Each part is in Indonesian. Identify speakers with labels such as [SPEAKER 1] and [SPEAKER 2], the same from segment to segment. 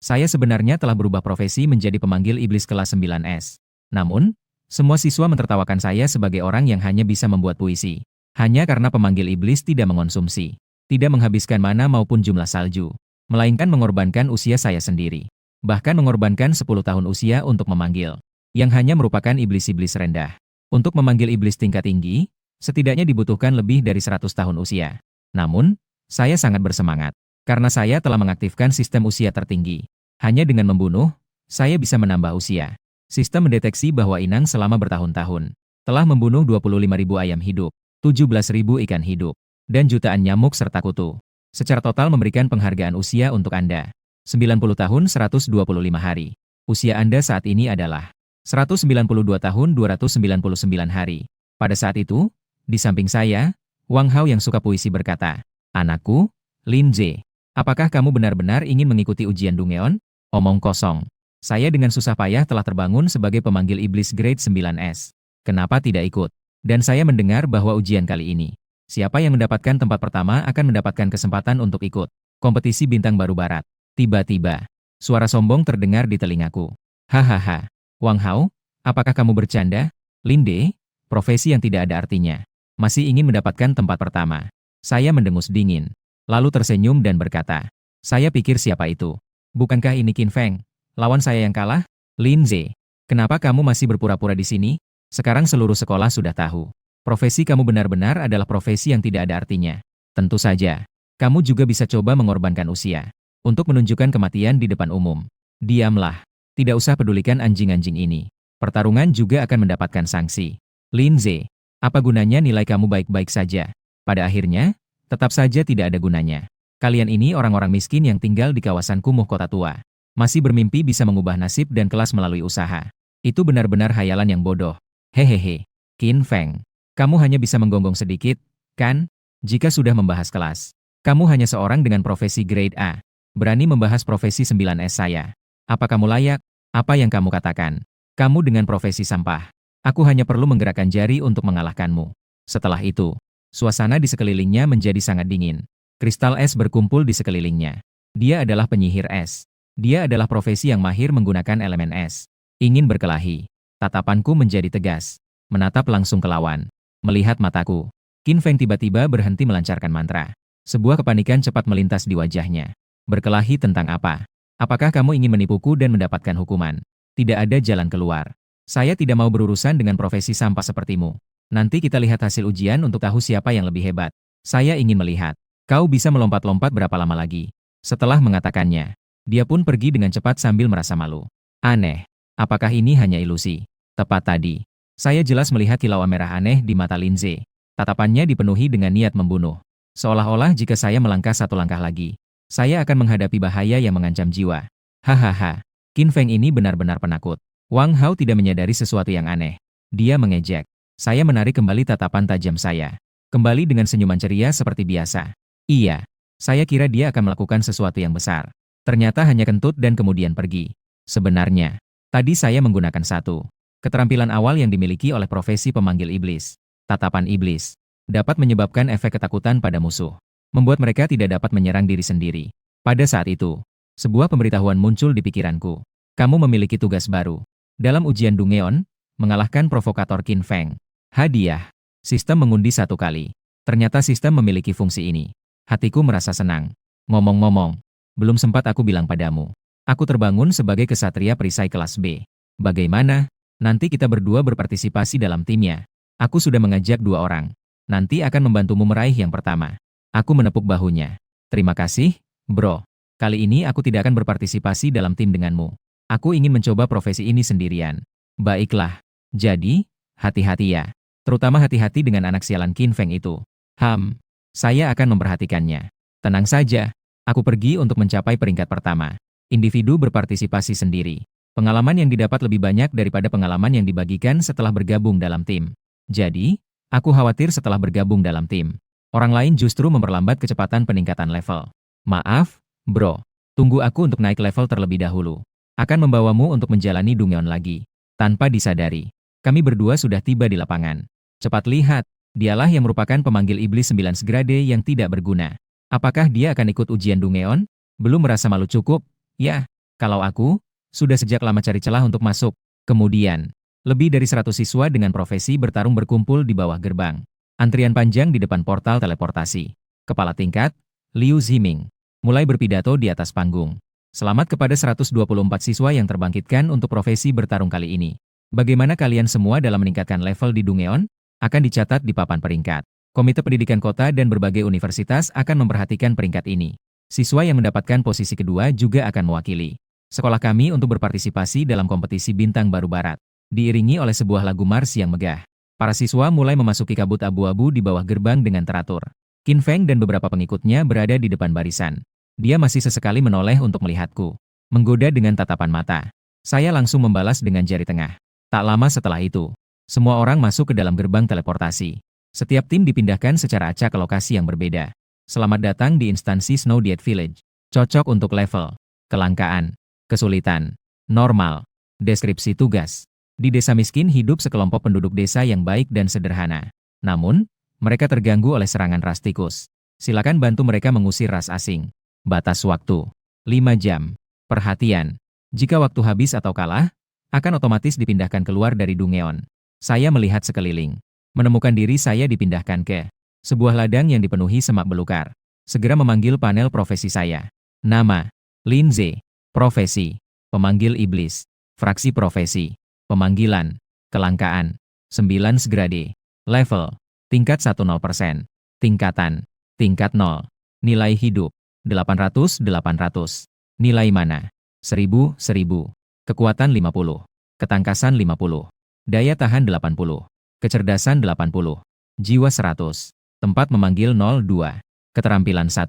[SPEAKER 1] Saya sebenarnya telah berubah profesi menjadi pemanggil iblis kelas 9S. Namun, semua siswa mentertawakan saya sebagai orang yang hanya bisa membuat puisi. Hanya karena pemanggil iblis tidak mengonsumsi, tidak menghabiskan mana maupun jumlah salju, melainkan mengorbankan usia saya sendiri. Bahkan mengorbankan 10 tahun usia untuk memanggil, yang hanya merupakan iblis-iblis rendah. Untuk memanggil iblis tingkat tinggi, setidaknya dibutuhkan lebih dari 100 tahun usia. Namun, saya sangat bersemangat, karena saya telah mengaktifkan sistem usia tertinggi. Hanya dengan membunuh, saya bisa menambah usia. Sistem mendeteksi bahwa Inang selama bertahun-tahun telah membunuh 25.000 ayam hidup, 17.000 ikan hidup, dan jutaan nyamuk serta kutu. Secara total memberikan penghargaan usia untuk Anda. 90 tahun 125 hari. Usia Anda saat ini adalah 192 tahun 299 hari. Pada saat itu, di samping saya, Wang Hao yang suka puisi berkata, "Anakku, Lin Zhe, apakah kamu benar-benar ingin mengikuti ujian Dungeon?" Omong kosong. Saya dengan susah payah telah terbangun sebagai pemanggil iblis grade 9S. Kenapa tidak ikut? Dan saya mendengar bahwa ujian kali ini, siapa yang mendapatkan tempat pertama akan mendapatkan kesempatan untuk ikut kompetisi bintang baru barat. Tiba-tiba, suara sombong terdengar di telingaku. Hahaha, Wang Hao, apakah kamu bercanda? Linde, profesi yang tidak ada artinya. Masih ingin mendapatkan tempat pertama. Saya mendengus dingin, lalu tersenyum dan berkata, saya pikir siapa itu? Bukankah ini Qin Feng, lawan saya yang kalah? Lin Zhe, kenapa kamu masih berpura-pura di sini? Sekarang seluruh sekolah sudah tahu. Profesi kamu benar-benar adalah profesi yang tidak ada artinya. Tentu saja, kamu juga bisa coba mengorbankan usia untuk menunjukkan kematian di depan umum. Diamlah, tidak usah pedulikan anjing-anjing ini. Pertarungan juga akan mendapatkan sanksi. Lin Zhe, apa gunanya nilai kamu baik-baik saja? Pada akhirnya, tetap saja tidak ada gunanya. Kalian ini orang-orang miskin yang tinggal di kawasan kumuh kota tua. Masih bermimpi bisa mengubah nasib dan kelas melalui usaha. Itu benar-benar hayalan yang bodoh. Hehehe, Qin Feng, kamu hanya bisa menggonggong sedikit, kan? Jika sudah membahas kelas, kamu hanya seorang dengan profesi grade A. Berani membahas profesi 9S saya. Apa kamu layak? Apa yang kamu katakan? Kamu dengan profesi sampah. Aku hanya perlu menggerakkan jari untuk mengalahkanmu. Setelah itu, suasana di sekelilingnya menjadi sangat dingin. Kristal es berkumpul di sekelilingnya. Dia adalah penyihir es. Dia adalah profesi yang mahir menggunakan elemen es. Ingin berkelahi. Tatapanku menjadi tegas. Menatap langsung ke lawan. Melihat mataku. Qin Feng tiba-tiba berhenti melancarkan mantra. Sebuah kepanikan cepat melintas di wajahnya. Berkelahi tentang apa? Apakah kamu ingin menipuku dan mendapatkan hukuman? Tidak ada jalan keluar. Saya tidak mau berurusan dengan profesi sampah sepertimu. Nanti kita lihat hasil ujian untuk tahu siapa yang lebih hebat. Saya ingin melihat. Kau bisa melompat-lompat berapa lama lagi? Setelah mengatakannya, dia pun pergi dengan cepat sambil merasa malu. Aneh, apakah ini hanya ilusi? Tepat tadi, saya jelas melihat kilauan merah aneh di mata Lin Zhe. Tatapannya dipenuhi dengan niat membunuh. Seolah-olah jika saya melangkah satu langkah lagi, saya akan menghadapi bahaya yang mengancam jiwa. Hahaha, Qin Feng ini benar-benar penakut. Wang Hao tidak menyadari sesuatu yang aneh. Dia mengejek. Saya menarik kembali tatapan tajam saya. Kembali dengan senyuman ceria seperti biasa. Iya, saya kira dia akan melakukan sesuatu yang besar. Ternyata hanya kentut dan kemudian pergi. Sebenarnya, tadi saya menggunakan satu keterampilan awal yang dimiliki oleh profesi pemanggil iblis. Tatapan iblis dapat menyebabkan efek ketakutan pada musuh, membuat mereka tidak dapat menyerang diri sendiri. Pada saat itu, sebuah pemberitahuan muncul di pikiranku. Kamu memiliki tugas baru. Dalam ujian Dungeon, mengalahkan provokator Qin Feng. Hadiah. Sistem mengundi satu kali. Ternyata sistem memiliki fungsi ini. Hatiku merasa senang. Ngomong-ngomong, belum sempat aku bilang padamu. Aku terbangun sebagai kesatria perisai kelas B. Bagaimana? Nanti kita berdua berpartisipasi dalam timnya. Aku sudah mengajak 2 orang. Nanti akan membantumu meraih yang pertama. Aku menepuk bahunya. Terima kasih, bro. Kali ini aku tidak akan berpartisipasi dalam tim denganmu. Aku ingin mencoba profesi ini sendirian. Baiklah. Jadi, hati-hati ya. Terutama hati-hati dengan anak sialan Qin Feng itu. Saya akan memperhatikannya. Tenang saja. Aku pergi untuk mencapai peringkat pertama. Individu berpartisipasi sendiri. Pengalaman yang didapat lebih banyak daripada pengalaman yang dibagikan setelah bergabung dalam tim. Jadi, aku khawatir setelah bergabung dalam tim, orang lain justru memperlambat kecepatan peningkatan level. Maaf, bro. Tunggu aku untuk naik level terlebih dahulu. Akan membawamu untuk menjalani Dungeon lagi. Tanpa disadari, kami berdua sudah tiba di lapangan. Cepat lihat, dialah yang merupakan pemanggil iblis 9 grade yang tidak berguna. Apakah dia akan ikut ujian Dungeon? Belum merasa malu cukup? Ya, Kalau aku, sudah sejak lama cari celah untuk masuk. Kemudian, lebih dari 100 siswa dengan profesi bertarung berkumpul di bawah gerbang. Antrian panjang di depan portal teleportasi. Kepala tingkat, Liu Ziming, mulai berpidato di atas panggung. Selamat kepada 124 siswa yang terbangkitkan untuk profesi bertarung kali ini. Bagaimana kalian semua dalam meningkatkan level di Dungeon? Akan dicatat di papan peringkat. Komite Pendidikan Kota dan berbagai universitas akan memperhatikan peringkat ini. Siswa yang mendapatkan posisi kedua juga akan mewakili sekolah kami untuk berpartisipasi dalam kompetisi Bintang Baru Barat. Diiringi oleh sebuah lagu mars yang megah. Para siswa mulai memasuki kabut abu-abu di bawah gerbang dengan teratur. Qin Feng dan beberapa pengikutnya berada di depan barisan. Dia masih sesekali menoleh untuk melihatku. Menggoda dengan tatapan mata. Saya langsung membalas dengan jari tengah. Tak lama setelah itu, semua orang masuk ke dalam gerbang teleportasi. Setiap tim dipindahkan secara acak ke lokasi yang berbeda. Selamat datang di instansi Snow Diet Village. Cocok untuk level, kelangkaan, kesulitan, normal, deskripsi tugas. Di desa miskin hidup sekelompok penduduk desa yang baik dan sederhana. Namun, mereka terganggu oleh serangan ras tikus. Silakan bantu mereka mengusir ras asing. Batas waktu, 5 jam. Perhatian, jika waktu habis atau kalah, akan otomatis dipindahkan keluar dari Dungeon. Saya melihat sekeliling. Menemukan diri saya dipindahkan ke sebuah ladang yang dipenuhi semak belukar. Segera memanggil panel profesi saya. Nama, Linze. Profesi, pemanggil iblis. Fraksi profesi, pemanggilan, kelangkaan, 9 grade. Level, tingkat 10%. Tingkatan, tingkat 0. Nilai hidup, 800. Nilai mana? 1000. Kekuatan 50. Ketangkasan 50. Daya tahan 80. Kecerdasan 80. Jiwa 100. Tempat memanggil 02. Keterampilan 1.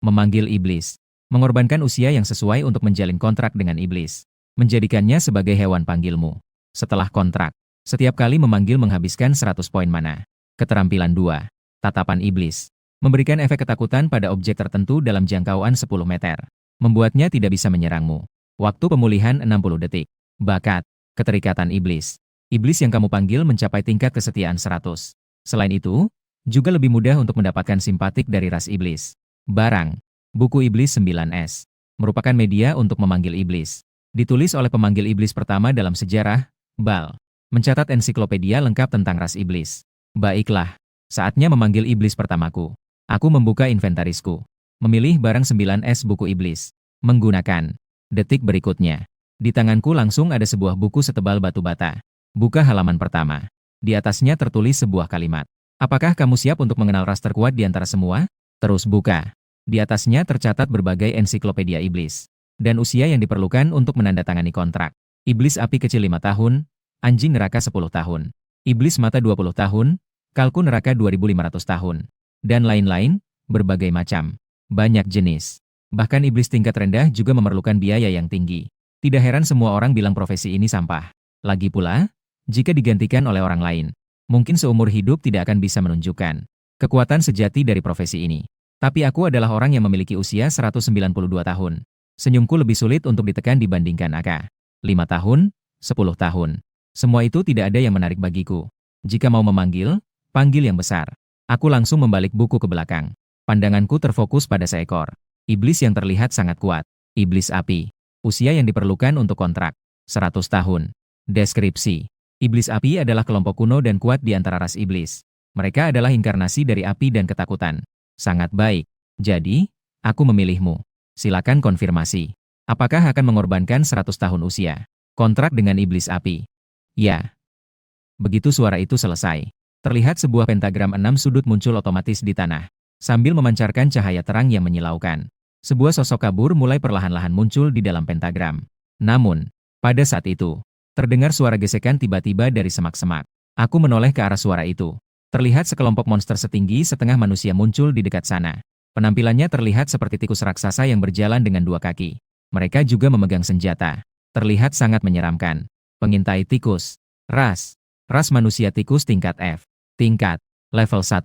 [SPEAKER 1] Memanggil iblis. Mengorbankan usia yang sesuai untuk menjalin kontrak dengan iblis. Menjadikannya sebagai hewan panggilmu. Setelah kontrak, setiap kali memanggil menghabiskan 100 poin mana. Keterampilan 2. Tatapan iblis. Memberikan efek ketakutan pada objek tertentu dalam jangkauan 10 meter. Membuatnya tidak bisa menyerangmu. Waktu pemulihan 60 detik. Bakat, keterikatan iblis. Iblis yang kamu panggil mencapai tingkat kesetiaan 100. Selain itu, juga lebih mudah untuk mendapatkan simpatik dari ras iblis. Barang. Buku Iblis 9S. Merupakan media untuk memanggil iblis. Ditulis oleh pemanggil iblis pertama dalam sejarah, Bal. Mencatat ensiklopedia lengkap tentang ras iblis. Baiklah, saatnya memanggil iblis pertamaku. Aku membuka inventarisku. Memilih barang 9S buku iblis. Menggunakan. Detik berikutnya. Di tanganku langsung ada sebuah buku setebal batu bata. Buka halaman pertama. Di atasnya tertulis sebuah kalimat. Apakah kamu siap untuk mengenal ras terkuat di antara semua? Terus buka. Di atasnya tercatat berbagai ensiklopedia iblis. Dan usia yang diperlukan untuk menandatangani kontrak. Iblis api kecil 5 tahun, anjing neraka 10 tahun. Iblis mata 20 tahun, kalkun neraka 2500 tahun. Dan lain-lain, berbagai macam. Banyak jenis. Bahkan iblis tingkat rendah juga memerlukan biaya yang tinggi. Tidak heran semua orang bilang profesi ini sampah. Lagi pula, jika digantikan oleh orang lain, mungkin seumur hidup tidak akan bisa menunjukkan kekuatan sejati dari profesi ini. Tapi aku adalah orang yang memiliki usia 192 tahun. Senyumku lebih sulit untuk ditekan dibandingkan AK. 5 tahun, 10 tahun. Semua itu tidak ada yang menarik bagiku. Jika mau memanggil, panggil yang besar. Aku langsung membalik buku ke belakang. Pandanganku terfokus pada seekor iblis yang terlihat sangat kuat. Iblis api. Usia yang diperlukan untuk kontrak. 100 tahun. Deskripsi. Iblis api adalah kelompok kuno dan kuat di antara ras iblis. Mereka adalah inkarnasi dari api dan ketakutan. Sangat baik. Jadi, aku memilihmu. Silakan konfirmasi. Apakah akan mengorbankan 100 tahun usia? Kontrak dengan iblis api. Ya. Begitu suara itu selesai, terlihat sebuah pentagram 6 sudut muncul otomatis di tanah. Sambil memancarkan cahaya terang yang menyilaukan. Sebuah sosok kabur mulai perlahan-lahan muncul di dalam pentagram. Namun, pada saat itu, terdengar suara gesekan tiba-tiba dari semak-semak. Aku menoleh ke arah suara itu. Terlihat sekelompok monster setinggi setengah manusia muncul di dekat sana. Penampilannya terlihat seperti tikus raksasa yang berjalan dengan 2 kaki. Mereka juga memegang senjata. Terlihat sangat menyeramkan. Pengintai tikus. Ras. Ras manusia tikus tingkat F. Tingkat. Level 1.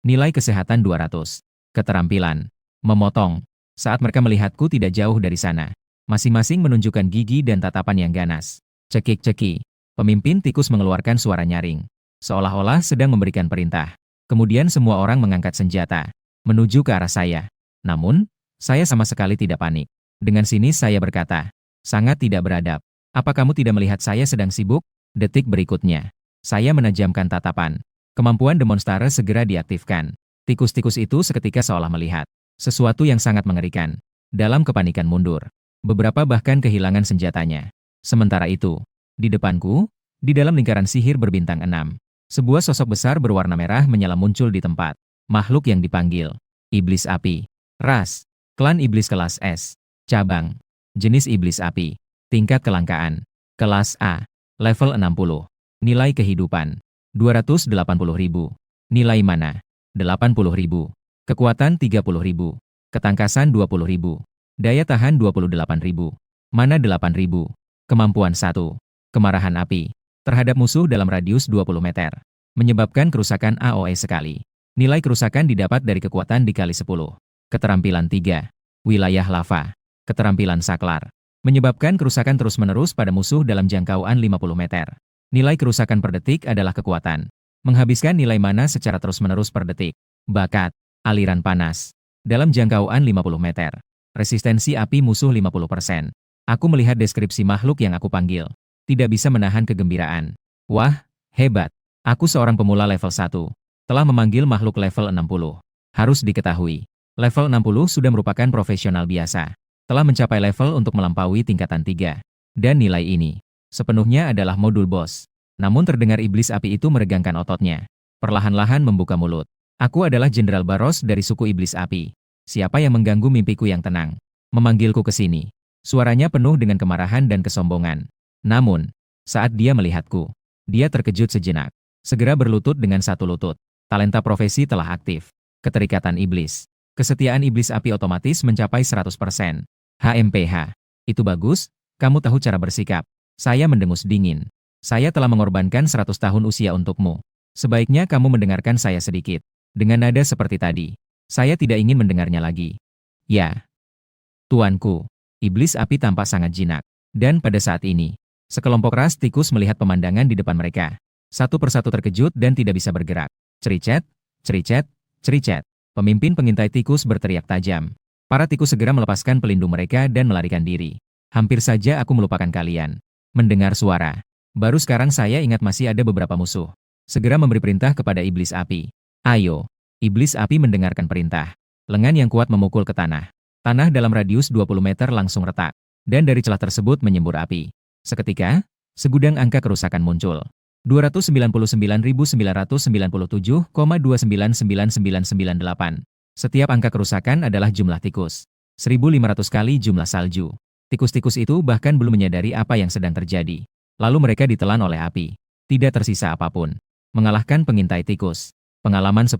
[SPEAKER 1] Nilai kesehatan 200. Keterampilan. Memotong. Saat mereka melihatku tidak jauh dari sana. Masing-masing menunjukkan gigi dan tatapan yang ganas. Cekik-ceki. Pemimpin tikus mengeluarkan suara nyaring. Seolah-olah sedang memberikan perintah. Kemudian semua orang mengangkat senjata. Menuju ke arah saya. Namun, saya sama sekali tidak panik. Dengan sinis saya berkata, Sangat tidak beradab. Apa kamu tidak melihat saya sedang sibuk? Detik berikutnya. Saya menajamkan tatapan. Kemampuan demonstrase segera diaktifkan. Tikus-tikus itu seketika seolah melihat sesuatu yang sangat mengerikan. Dalam kepanikan mundur. Beberapa bahkan kehilangan senjatanya. Sementara itu, di depanku, di dalam lingkaran sihir berbintang 6, sebuah sosok besar berwarna merah menyala muncul di tempat. Makhluk yang dipanggil Iblis Api. Ras, klan iblis kelas S. Cabang, jenis iblis api. Tingkat kelangkaan, kelas A. Level 60. Nilai kehidupan, 280.000. Nilai mana, 80.000. Kekuatan 30.000. Ketangkasan 20.000. Daya tahan 28.000. Mana 8.000. Kemampuan 1. Kemarahan api. Terhadap musuh dalam radius 20 meter. Menyebabkan kerusakan AOE sekali. Nilai kerusakan didapat dari kekuatan dikali 10. Keterampilan 3. Wilayah lava. Keterampilan saklar. Menyebabkan kerusakan terus-menerus pada musuh dalam jangkauan 50 meter. Nilai kerusakan per detik adalah kekuatan. Menghabiskan nilai mana secara terus-menerus per detik. Bakat. Aliran panas. Dalam jangkauan 50 meter. Resistensi api musuh 50%. Aku melihat deskripsi makhluk yang aku panggil. Tidak bisa menahan kegembiraan. Wah, hebat. Aku seorang pemula level 1. Telah memanggil makhluk level 60. Harus diketahui. Level 60 sudah merupakan profesional biasa. Telah mencapai level untuk melampaui tingkatan 3. Dan nilai ini sepenuhnya adalah modul bos. Namun terdengar iblis api itu meregangkan ototnya. Perlahan-lahan membuka mulut. Aku adalah Jenderal Baros dari suku iblis api. Siapa yang mengganggu mimpiku yang tenang? Memanggilku ke sini. Suaranya penuh dengan kemarahan dan kesombongan. Namun, saat dia melihatku, dia terkejut sejenak. Segera berlutut dengan satu lutut. Talenta profesi telah aktif. Keterikatan iblis. Kesetiaan iblis api otomatis mencapai 100%. HMPH. Itu bagus, kamu tahu cara bersikap. Saya mendengus dingin. Saya telah mengorbankan 100 tahun usia untukmu. Sebaiknya kamu mendengarkan saya sedikit. Dengan nada seperti tadi. Saya tidak ingin mendengarnya lagi. Ya. Tuanku. Iblis api tampak sangat jinak. Dan pada saat ini, sekelompok ras tikus melihat pemandangan di depan mereka. Satu persatu terkejut dan tidak bisa bergerak. Cericet, cericet, cericet. Pemimpin pengintai tikus berteriak tajam. Para tikus segera melepaskan pelindung mereka dan melarikan diri. Hampir saja aku melupakan kalian. Mendengar suara. Baru sekarang saya ingat masih ada beberapa musuh. Segera memberi perintah kepada iblis api. Ayo. Iblis api mendengarkan perintah. Lengan yang kuat memukul ke tanah. Tanah dalam radius 20 meter langsung retak. Dan dari celah tersebut menyembur api. Seketika, segudang angka kerusakan muncul. 299.997,299998. Setiap angka kerusakan adalah jumlah tikus. 1.500 kali jumlah salju. Tikus-tikus itu bahkan belum menyadari apa yang sedang terjadi. Lalu mereka ditelan oleh api. Tidak tersisa apapun. Mengalahkan pengintai tikus. Pengalaman 10.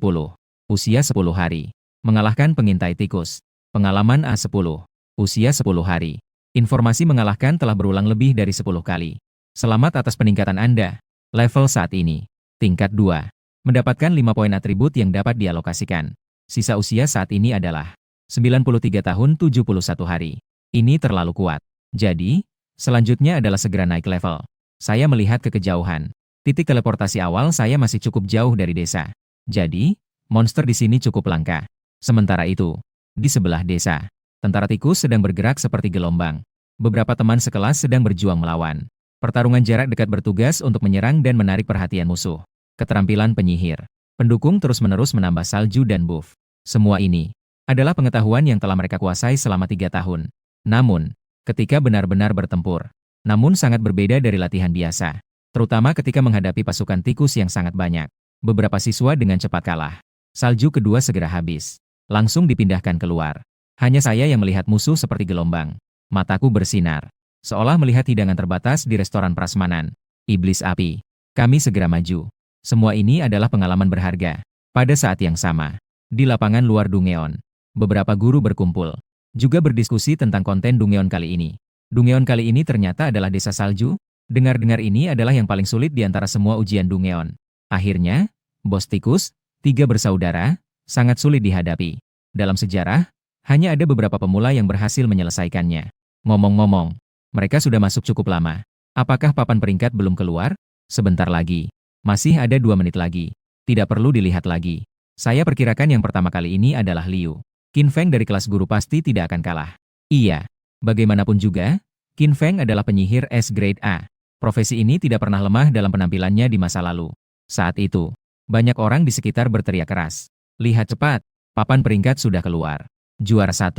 [SPEAKER 1] Usia 10 hari. Mengalahkan pengintai tikus. Pengalaman A10. Usia 10 hari. Informasi mengalahkan telah berulang lebih dari 10 kali. Selamat atas peningkatan Anda. Level saat ini, tingkat 2. Mendapatkan 5 poin atribut yang dapat dialokasikan. Sisa usia saat ini adalah 93 tahun 71 hari. Ini terlalu kuat. Jadi, selanjutnya adalah segera naik level. Saya melihat ke kejauhan. Titik teleportasi awal saya masih cukup jauh dari desa. Jadi, monster di sini cukup langka. Sementara itu, di sebelah desa, tentara tikus sedang bergerak seperti gelombang. Beberapa teman sekelas sedang berjuang melawan. Pertarungan jarak dekat bertugas untuk menyerang dan menarik perhatian musuh. Keterampilan penyihir. Pendukung terus-menerus menambah salju dan buff. Semua ini adalah pengetahuan yang telah mereka kuasai selama 3 tahun. Namun, ketika benar-benar bertempur, namun sangat berbeda dari latihan biasa. Terutama ketika menghadapi pasukan tikus yang sangat banyak. Beberapa siswa dengan cepat kalah. Salju kedua segera habis. Langsung dipindahkan keluar. Hanya saya yang melihat musuh seperti gelombang. Mataku bersinar. Seolah melihat hidangan terbatas di restoran prasmanan. Iblis api. Kami segera maju. Semua ini adalah pengalaman berharga. Pada saat yang sama, di lapangan luar Dungeon, beberapa guru berkumpul. Juga berdiskusi tentang konten Dungeon kali ini. Dungeon kali ini ternyata adalah desa salju. Dengar-dengar ini adalah yang paling sulit di antara semua ujian Dungeon. Akhirnya, bos tikus, 3 bersaudara, sangat sulit dihadapi. Dalam sejarah, hanya ada beberapa pemula yang berhasil menyelesaikannya. Ngomong-ngomong, mereka sudah masuk cukup lama. Apakah papan peringkat belum keluar? Sebentar lagi. Masih ada 2 menit lagi. Tidak perlu dilihat lagi. Saya perkirakan yang pertama kali ini adalah Liu. Qin Feng dari kelas guru pasti tidak akan kalah. Iya. Bagaimanapun juga, Qin Feng adalah penyihir es grade A. Profesi ini tidak pernah lemah dalam penampilannya di masa lalu. Saat itu, banyak orang di sekitar berteriak keras. Lihat cepat, papan peringkat sudah keluar. Juara 1,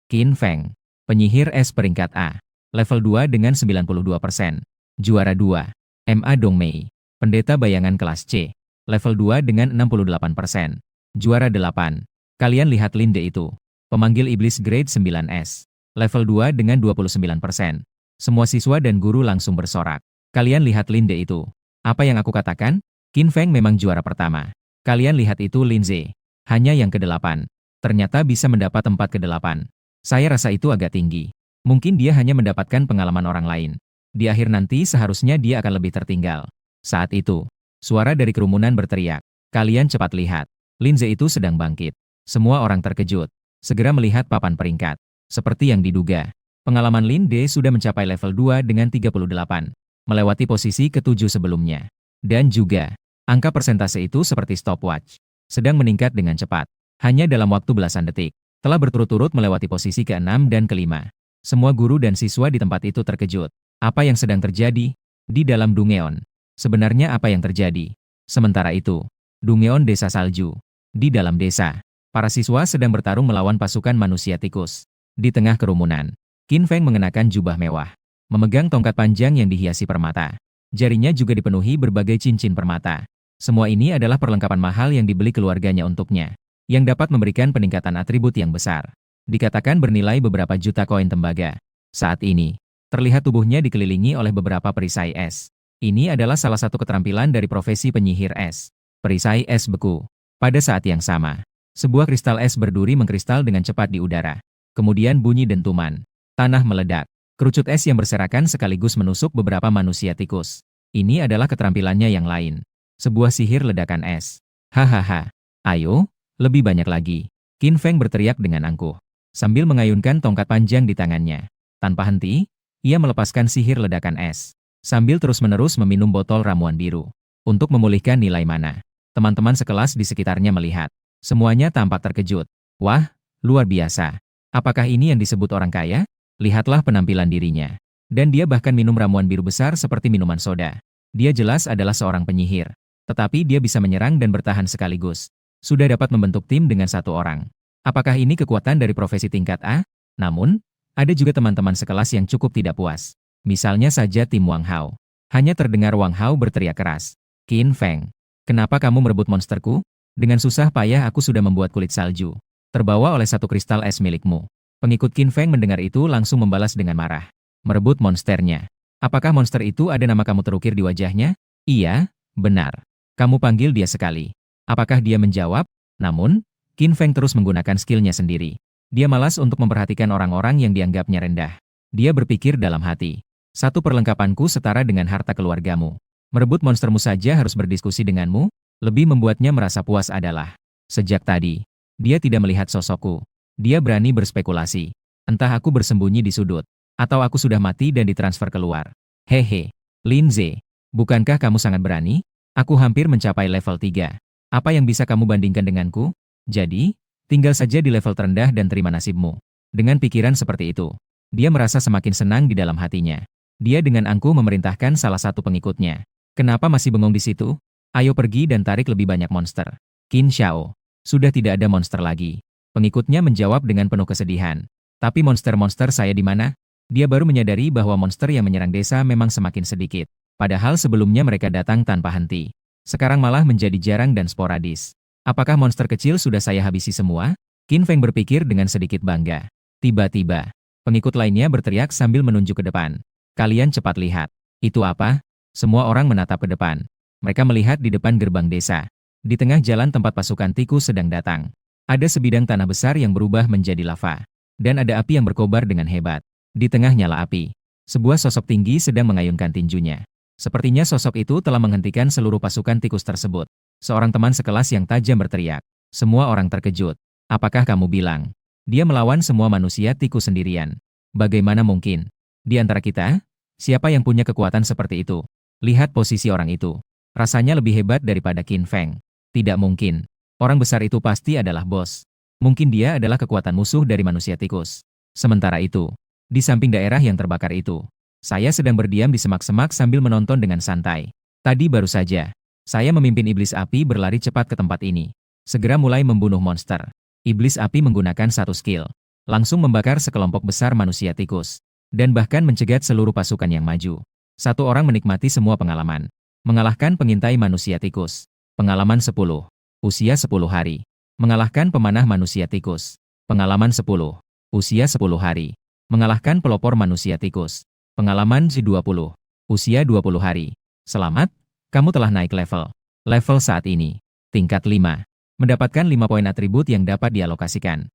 [SPEAKER 1] Qin Feng. Penyihir es peringkat A. Level 2 dengan 92%. Juara 2, Ma Dongmei. Pendeta bayangan kelas C. Level 2 dengan 68%. Juara 8. Kalian lihat Linde itu. Pemanggil iblis grade 9S. Level 2 dengan 29%. Semua siswa dan guru langsung bersorak. Kalian lihat Linde itu. Apa yang aku katakan? Qin Feng memang juara pertama. Kalian lihat itu Linze. Hanya yang ke-8. Ternyata bisa mendapat tempat ke-8. Saya rasa itu agak tinggi. Mungkin dia hanya mendapatkan pengalaman orang lain. Di akhir nanti seharusnya dia akan lebih tertinggal. Saat itu, suara dari kerumunan berteriak. Kalian cepat lihat. Linze itu sedang bangkit. Semua orang terkejut. Segera melihat papan peringkat. Seperti yang diduga, pengalaman Linde sudah mencapai level 2 dengan 38. Melewati posisi ke-7 sebelumnya. Dan juga, angka persentase itu seperti stopwatch. Sedang meningkat dengan cepat. Hanya dalam waktu belasan detik. Telah berturut-turut melewati posisi ke-6 dan ke-5. Semua guru dan siswa di tempat itu terkejut. Apa yang sedang terjadi? Di dalam Dungeon. Sebenarnya apa yang terjadi? Sementara itu, Dungeon Desa Salju. Di dalam desa, para siswa sedang bertarung melawan pasukan manusia tikus. Di tengah kerumunan, Qin Feng mengenakan jubah mewah. Memegang tongkat panjang yang dihiasi permata. Jarinya juga dipenuhi berbagai cincin permata. Semua ini adalah perlengkapan mahal yang dibeli keluarganya untuknya. Yang dapat memberikan peningkatan atribut yang besar. Dikatakan bernilai beberapa juta koin tembaga. Saat ini, terlihat tubuhnya dikelilingi oleh beberapa perisai es. Ini adalah salah satu keterampilan dari profesi penyihir es. Perisai es beku. Pada saat yang sama, sebuah kristal es berduri mengkristal dengan cepat di udara. Kemudian bunyi dentuman. Tanah meledak. Kerucut es yang berserakan sekaligus menusuk beberapa manusia tikus. Ini adalah keterampilannya yang lain. Sebuah sihir ledakan es. Hahaha. Ayo, lebih banyak lagi. Qin Feng berteriak dengan angkuh. Sambil mengayunkan tongkat panjang di tangannya. Tanpa henti, ia melepaskan sihir ledakan es. Sambil terus-menerus meminum botol ramuan biru. Untuk memulihkan nilai mana. Teman-teman sekelas di sekitarnya melihat. Semuanya tampak terkejut. Wah, luar biasa. Apakah ini yang disebut orang kaya? Lihatlah penampilan dirinya. Dan dia bahkan minum ramuan biru besar seperti minuman soda. Dia jelas adalah seorang penyihir. Tetapi dia bisa menyerang dan bertahan sekaligus. Sudah dapat membentuk tim dengan satu orang. Apakah ini kekuatan dari profesi tingkat A? Namun, ada juga teman-teman sekelas yang cukup tidak puas. Misalnya saja tim Wang Hao. Hanya terdengar Wang Hao berteriak keras. Qin Feng, kenapa kamu merebut monsterku? Dengan susah payah aku sudah membuat kulit salju. Terbawa oleh satu kristal es milikmu. Pengikut Qin Feng mendengar itu langsung membalas dengan marah. Merebut monsternya. Apakah monster itu ada nama kamu terukir di wajahnya? Iya, benar. Kamu panggil dia sekali. Apakah dia menjawab? Namun, Qin Feng terus menggunakan skillnya sendiri. Dia malas untuk memperhatikan orang-orang yang dianggapnya rendah. Dia berpikir dalam hati. Satu perlengkapanku setara dengan harta keluargamu. Merebut monstermu saja harus berdiskusi denganmu? Lebih membuatnya merasa puas adalah, sejak tadi, dia tidak melihat sosokku. Dia berani berspekulasi. Entah aku bersembunyi di sudut, atau aku sudah mati dan ditransfer keluar. Hehe, Linze, bukankah kamu sangat berani? Aku hampir mencapai level 3. Apa yang bisa kamu bandingkan denganku? Jadi, tinggal saja di level terendah dan terima nasibmu. Dengan pikiran seperti itu, dia merasa semakin senang di dalam hatinya. Dia dengan angkuh memerintahkan salah satu pengikutnya. Kenapa masih bengong di situ? Ayo pergi dan tarik lebih banyak monster. Qin Xiao, sudah tidak ada monster lagi. Pengikutnya menjawab dengan penuh kesedihan. Tapi monster-monster saya di mana? Dia baru menyadari bahwa monster yang menyerang desa memang semakin sedikit. Padahal sebelumnya mereka datang tanpa henti. Sekarang malah menjadi jarang dan sporadis. Apakah monster kecil sudah saya habisi semua? Qin Feng berpikir dengan sedikit bangga. Tiba-tiba, pengikut lainnya berteriak sambil menunjuk ke depan. Kalian cepat lihat. Itu apa? Semua orang menatap ke depan. Mereka melihat di depan gerbang desa. Di tengah jalan tempat pasukan tikus sedang datang. Ada sebidang tanah besar yang berubah menjadi lava. Dan ada api yang berkobar dengan hebat. Di tengah nyala api, sebuah sosok tinggi sedang mengayunkan tinjunya. Sepertinya sosok itu telah menghentikan seluruh pasukan tikus tersebut. Seorang teman sekelas yang tajam berteriak. Semua orang terkejut. Apakah kamu bilang dia melawan semua manusia tikus sendirian? Bagaimana mungkin? Di antara kita, siapa yang punya kekuatan seperti itu? Lihat posisi orang itu. Rasanya lebih hebat daripada Qin Feng. Tidak mungkin. Orang besar itu pasti adalah bos. Mungkin dia adalah kekuatan musuh dari manusia tikus. Sementara itu, Di samping daerah yang terbakar itu, saya sedang berdiam di semak-semak sambil menonton dengan santai. Tadi baru saja, saya memimpin iblis api berlari cepat ke tempat ini. Segera mulai membunuh monster. Iblis api menggunakan satu skill. Langsung membakar sekelompok besar manusia tikus. Dan bahkan mencegat seluruh pasukan yang maju. Satu orang menikmati semua pengalaman. Mengalahkan pengintai manusia tikus. Pengalaman 10. Usia 10 hari. Mengalahkan pemanah manusia tikus. Pengalaman 10. Usia 10 hari. Mengalahkan pelopor manusia tikus. Pengalaman G20. Usia 20 hari. Selamat, kamu telah naik level. Level saat ini. Tingkat 5. Mendapatkan 5 poin atribut yang dapat dialokasikan.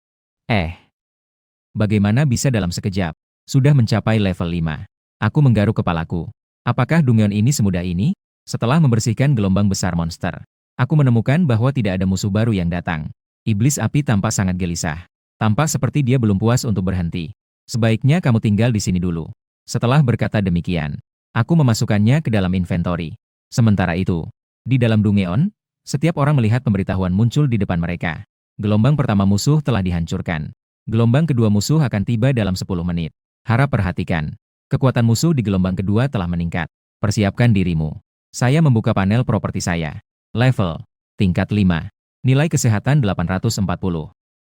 [SPEAKER 1] Bagaimana bisa dalam sekejap? Sudah mencapai level 5. Aku menggaruk kepalaku. Apakah Dungeon ini semudah ini? Setelah membersihkan gelombang besar monster, aku menemukan bahwa tidak ada musuh baru yang datang. Iblis api tampak sangat gelisah. Tampak seperti dia belum puas untuk berhenti. Sebaiknya kamu tinggal di sini dulu. Setelah berkata demikian, aku memasukkannya ke dalam inventory. Sementara itu, di dalam Dungeon, setiap orang melihat pemberitahuan muncul di depan mereka. Gelombang pertama musuh telah dihancurkan. Gelombang kedua musuh akan tiba dalam 10 menit. Harap perhatikan. Kekuatan musuh di gelombang kedua telah meningkat. Persiapkan dirimu. Saya membuka panel properti saya. Level. Tingkat 5. Nilai kesehatan 840.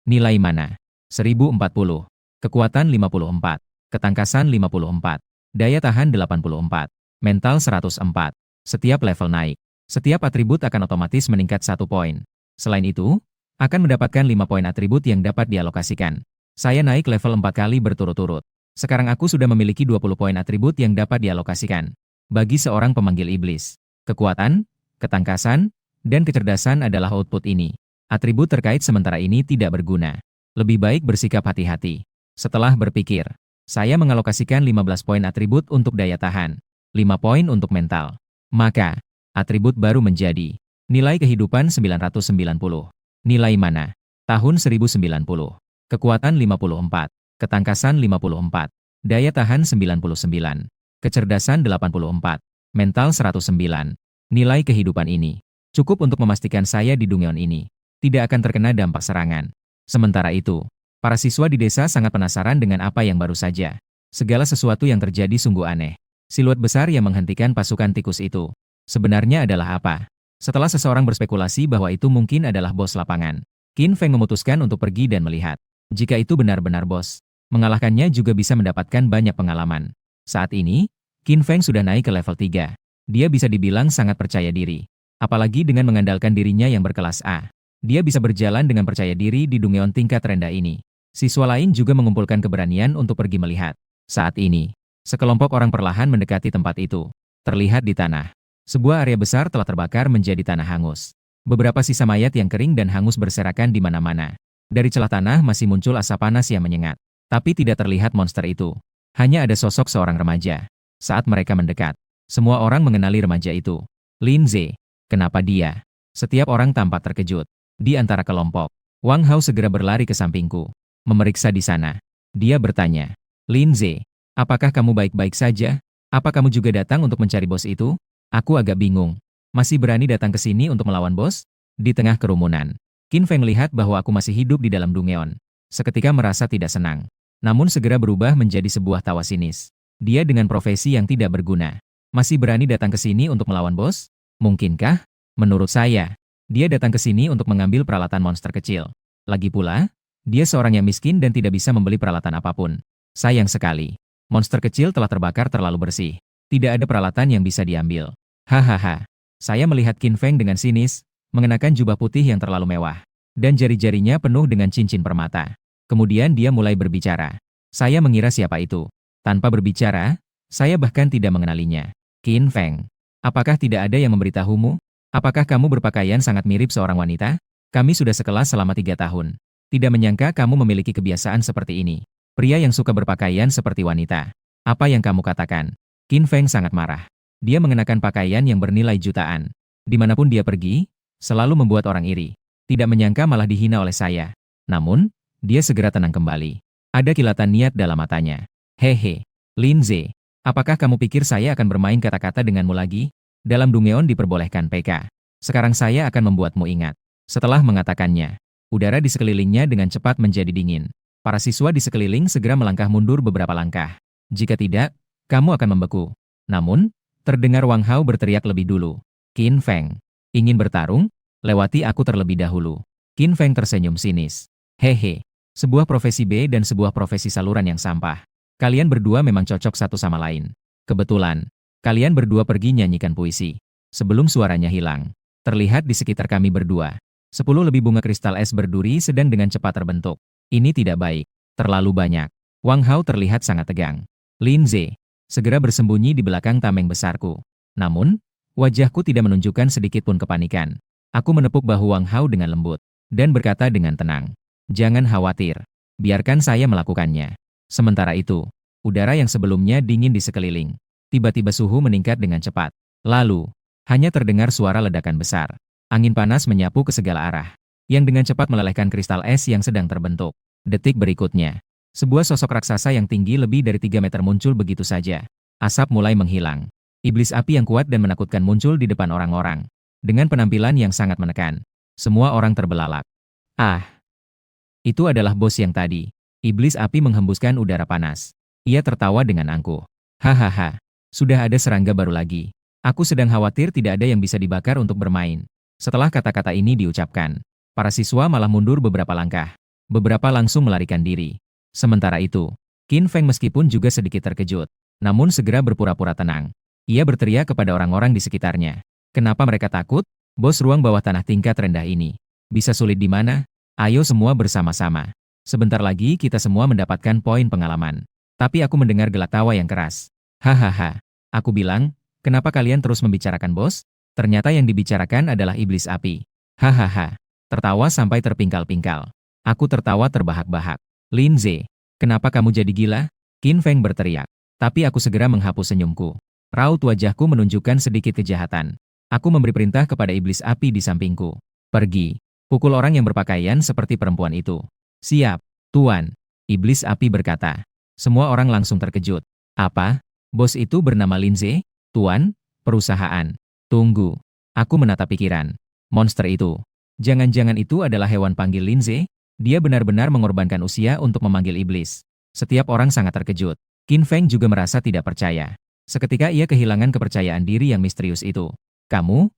[SPEAKER 1] Nilai mana? 1040. Kekuatan 54. Ketangkasan 54. Daya tahan 84. Mental 104. Setiap level naik. Setiap atribut akan otomatis meningkat 1 poin. Selain itu, akan mendapatkan 5 poin atribut yang dapat dialokasikan. Saya naik level 4 kali berturut-turut. Sekarang aku sudah memiliki 20 poin atribut yang dapat dialokasikan. Bagi seorang pemanggil iblis, kekuatan, ketangkasan, dan kecerdasan adalah output ini. Atribut terkait sementara ini tidak berguna. Lebih baik bersikap hati-hati. Setelah berpikir, saya mengalokasikan 15 poin atribut untuk daya tahan, 5 poin untuk mental. Maka, atribut baru menjadi nilai kehidupan 990. Nilai mana? Tahun 1090. Kekuatan 54. Ketangkasan 54. Daya tahan 99. Kecerdasan 84. Mental 109. Nilai kehidupan ini cukup untuk memastikan saya di Dungeon ini tidak akan terkena dampak serangan. Sementara itu, para siswa di desa sangat penasaran dengan apa yang baru saja. Segala sesuatu yang terjadi sungguh aneh. Siluet besar yang menghentikan pasukan tikus itu sebenarnya adalah apa? Setelah seseorang berspekulasi bahwa itu mungkin adalah bos lapangan, Qin Feng memutuskan untuk pergi dan melihat. Jika itu benar-benar bos, mengalahkannya juga bisa mendapatkan banyak pengalaman. Saat ini, Qin Feng sudah naik ke level 3. Dia bisa dibilang sangat percaya diri. Apalagi dengan mengandalkan dirinya yang berkelas A. Dia bisa berjalan dengan percaya diri di Dungeon tingkat rendah ini. Siswa lain juga mengumpulkan keberanian untuk pergi melihat. Saat ini, sekelompok orang perlahan mendekati tempat itu. Terlihat di tanah. Sebuah area besar telah terbakar menjadi tanah hangus. Beberapa sisa mayat yang kering dan hangus berserakan di mana-mana. Dari celah tanah masih muncul asap panas yang menyengat. Tapi tidak terlihat monster itu. Hanya ada sosok seorang remaja. Saat mereka mendekat, semua orang mengenali remaja itu. Lin Ze. Kenapa dia? Setiap orang tampak terkejut. Di antara kelompok, Wang Hao segera berlari ke sampingku. Memeriksa di sana. Dia bertanya, Lin Ze, apakah kamu baik-baik saja? Apa kamu juga datang untuk mencari bos itu? Aku agak bingung. Masih berani datang ke sini untuk melawan bos? Di tengah kerumunan, Qin Feng melihat bahwa aku masih hidup di dalam Dungeon. Seketika merasa tidak senang. Namun segera berubah menjadi sebuah tawa sinis. Dia dengan profesi yang tidak berguna. Masih berani datang ke sini untuk melawan bos? Mungkinkah? Menurut saya, dia datang ke sini untuk mengambil peralatan monster kecil. Lagi pula, dia seorang yang miskin dan tidak bisa membeli peralatan apapun. Sayang sekali. Monster kecil telah terbakar terlalu bersih. Tidak ada peralatan yang bisa diambil. Hahaha. Saya melihat Qin Feng dengan sinis, mengenakan jubah putih yang terlalu mewah. Dan jari-jarinya penuh dengan cincin permata. Kemudian dia mulai berbicara. Saya mengira siapa itu. Tanpa berbicara, saya bahkan tidak mengenalinya. Qin Feng. Apakah tidak ada yang memberitahumu? Apakah kamu berpakaian sangat mirip seorang wanita? Kami sudah sekelas selama 3 tahun. Tidak menyangka kamu memiliki kebiasaan seperti ini. Pria yang suka berpakaian seperti wanita. Apa yang kamu katakan? Qin Feng sangat marah. Dia mengenakan pakaian yang bernilai jutaan. Dimanapun dia pergi, selalu membuat orang iri. Tidak menyangka malah dihina oleh saya. Namun, dia segera tenang kembali. Ada kilatan niat dalam matanya. Hehe, Lin Ze, apakah kamu pikir saya akan bermain kata-kata denganmu lagi? Dalam Dungeon diperbolehkan PK. Sekarang saya akan membuatmu ingat. Setelah mengatakannya, udara di sekelilingnya dengan cepat menjadi dingin. Para siswa di sekeliling segera melangkah mundur beberapa langkah. Jika tidak, kamu akan membeku. Namun, terdengar Wang Hao berteriak lebih dulu. Qin Feng, ingin bertarung? Lewati aku terlebih dahulu. Qin Feng tersenyum sinis. Hehe, sebuah profesi B dan sebuah profesi saluran yang sampah. Kalian berdua memang cocok satu sama lain. Kebetulan, kalian berdua pergi nyanyikan puisi. Sebelum suaranya hilang, terlihat di sekitar kami berdua. 10 lebih bunga kristal es berduri sedang dengan cepat terbentuk. Ini tidak baik. Terlalu banyak. Wang Hao terlihat sangat tegang. Lin Ze segera bersembunyi di belakang tameng besarku. Namun, wajahku tidak menunjukkan sedikit pun kepanikan. Aku menepuk bahu Wang Hao dengan lembut dan berkata dengan tenang, "Jangan khawatir. Biarkan saya melakukannya." Sementara itu, udara yang sebelumnya dingin di sekeliling, tiba-tiba suhu meningkat dengan cepat. Lalu, hanya terdengar suara ledakan besar. Angin panas menyapu ke segala arah, yang dengan cepat melelehkan kristal es yang sedang terbentuk. Detik berikutnya, sebuah sosok raksasa yang tinggi lebih dari 3 meter muncul begitu saja. Asap mulai menghilang. Iblis api yang kuat dan menakutkan muncul di depan orang-orang. Dengan penampilan yang sangat menekan, semua orang terbelalak. Ah, itu adalah bos yang tadi. Iblis api menghembuskan udara panas. Ia tertawa dengan angkuh. Hahaha, sudah ada serangga baru lagi. Aku sedang khawatir tidak ada yang bisa dibakar untuk bermain. Setelah kata-kata ini diucapkan, para siswa malah mundur beberapa langkah. Beberapa langsung melarikan diri. Sementara itu, Qin Feng meskipun juga sedikit terkejut, namun segera berpura-pura tenang. Ia berteriak kepada orang-orang di sekitarnya. Kenapa mereka takut? Bos ruang bawah tanah tingkat rendah ini. Bisa sulit di mana? Ayo semua bersama-sama. Sebentar lagi kita semua mendapatkan poin pengalaman. Tapi aku mendengar gelak tawa yang keras. Hahaha. Aku bilang, kenapa kalian terus membicarakan bos? Ternyata yang dibicarakan adalah iblis api. Hahaha. Tertawa sampai terpingkal-pingkal. Aku tertawa terbahak-bahak. Lin Ze, kenapa kamu jadi gila? Qin Feng berteriak. Tapi aku segera menghapus senyumku. Raut wajahku menunjukkan sedikit kejahatan. Aku memberi perintah kepada iblis api di sampingku. Pergi. Pukul orang yang berpakaian seperti perempuan itu. Siap, Tuan. Iblis api berkata. Semua orang langsung terkejut. Apa? Bos itu bernama Lin Ze? Tuan? Perusahaan. Tunggu. Aku menata pikiran. Monster itu. Jangan-jangan itu adalah hewan panggil Lin Ze? Dia benar-benar mengorbankan usia untuk memanggil iblis. Setiap orang sangat terkejut. Qin Feng juga merasa tidak percaya. Seketika ia kehilangan kepercayaan diri yang misterius itu. Kamu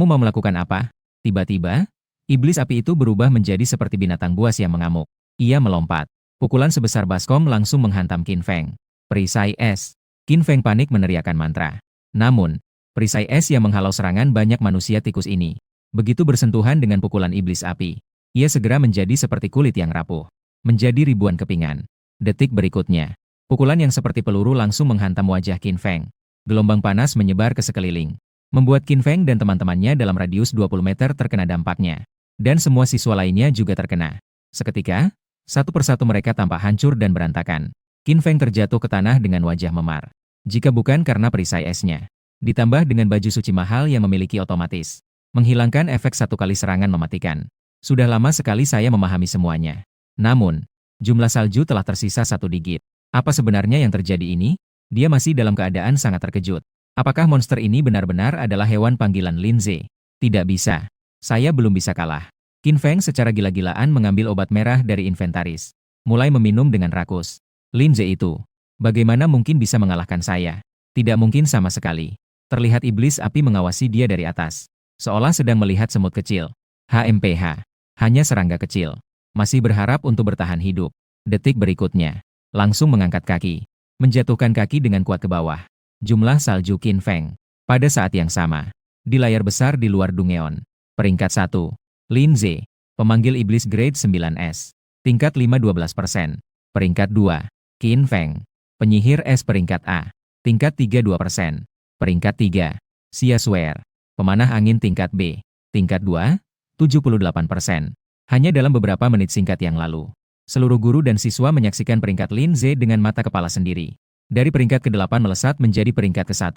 [SPEAKER 1] mau melakukan apa? Tiba-tiba, iblis api itu berubah menjadi seperti binatang buas yang mengamuk. Ia melompat. Pukulan sebesar baskom langsung menghantam Qin Feng. Perisai es. Qin Feng panik meneriakkan mantra. Namun, perisai es yang menghalau serangan banyak manusia tikus ini. Begitu bersentuhan dengan pukulan iblis api, ia segera menjadi seperti kulit yang rapuh. Menjadi ribuan kepingan. Detik berikutnya, pukulan yang seperti peluru langsung menghantam wajah Qin Feng. Gelombang panas menyebar ke sekeliling, membuat Qin Feng dan teman-temannya dalam radius 20 meter terkena dampaknya. Dan semua siswa lainnya juga terkena. Seketika, satu persatu mereka tampak hancur dan berantakan. Qin Feng terjatuh ke tanah dengan wajah memar. Jika bukan karena perisai esnya, ditambah dengan baju suci mahal yang memiliki otomatis, menghilangkan efek satu kali serangan mematikan. Sudah lama sekali saya memahami semuanya. Namun, jumlah salju telah tersisa 1 digit. Apa sebenarnya yang terjadi ini? Dia masih dalam keadaan sangat terkejut. Apakah monster ini benar-benar adalah hewan panggilan Lin Ze? Tidak bisa. Saya belum bisa kalah. Qin Feng secara gila-gilaan mengambil obat merah dari inventaris. Mulai meminum dengan rakus. Lin Ze itu, bagaimana mungkin bisa mengalahkan saya? Tidak mungkin sama sekali. Terlihat iblis api mengawasi dia dari atas. Seolah sedang melihat semut kecil. HMPH. Hanya serangga kecil. Masih berharap untuk bertahan hidup. Detik berikutnya, langsung mengangkat kaki. Menjatuhkan kaki dengan kuat ke bawah. Jumlah salju Qin Feng. Pada saat yang sama, di layar besar di luar Dungeon. Peringkat 1. Lin Ze. Pemanggil iblis grade 9S. Tingkat 5-12%. Peringkat 2. Qin Feng. Penyihir es peringkat A. Tingkat 3-2%. Peringkat 3. Xia Swear. Pemanah angin tingkat B. Tingkat 2. 78%. Hanya dalam beberapa menit singkat yang lalu, seluruh guru dan siswa menyaksikan peringkat Lin Ze dengan mata kepala sendiri. Dari peringkat ke-8 melesat menjadi peringkat ke-1.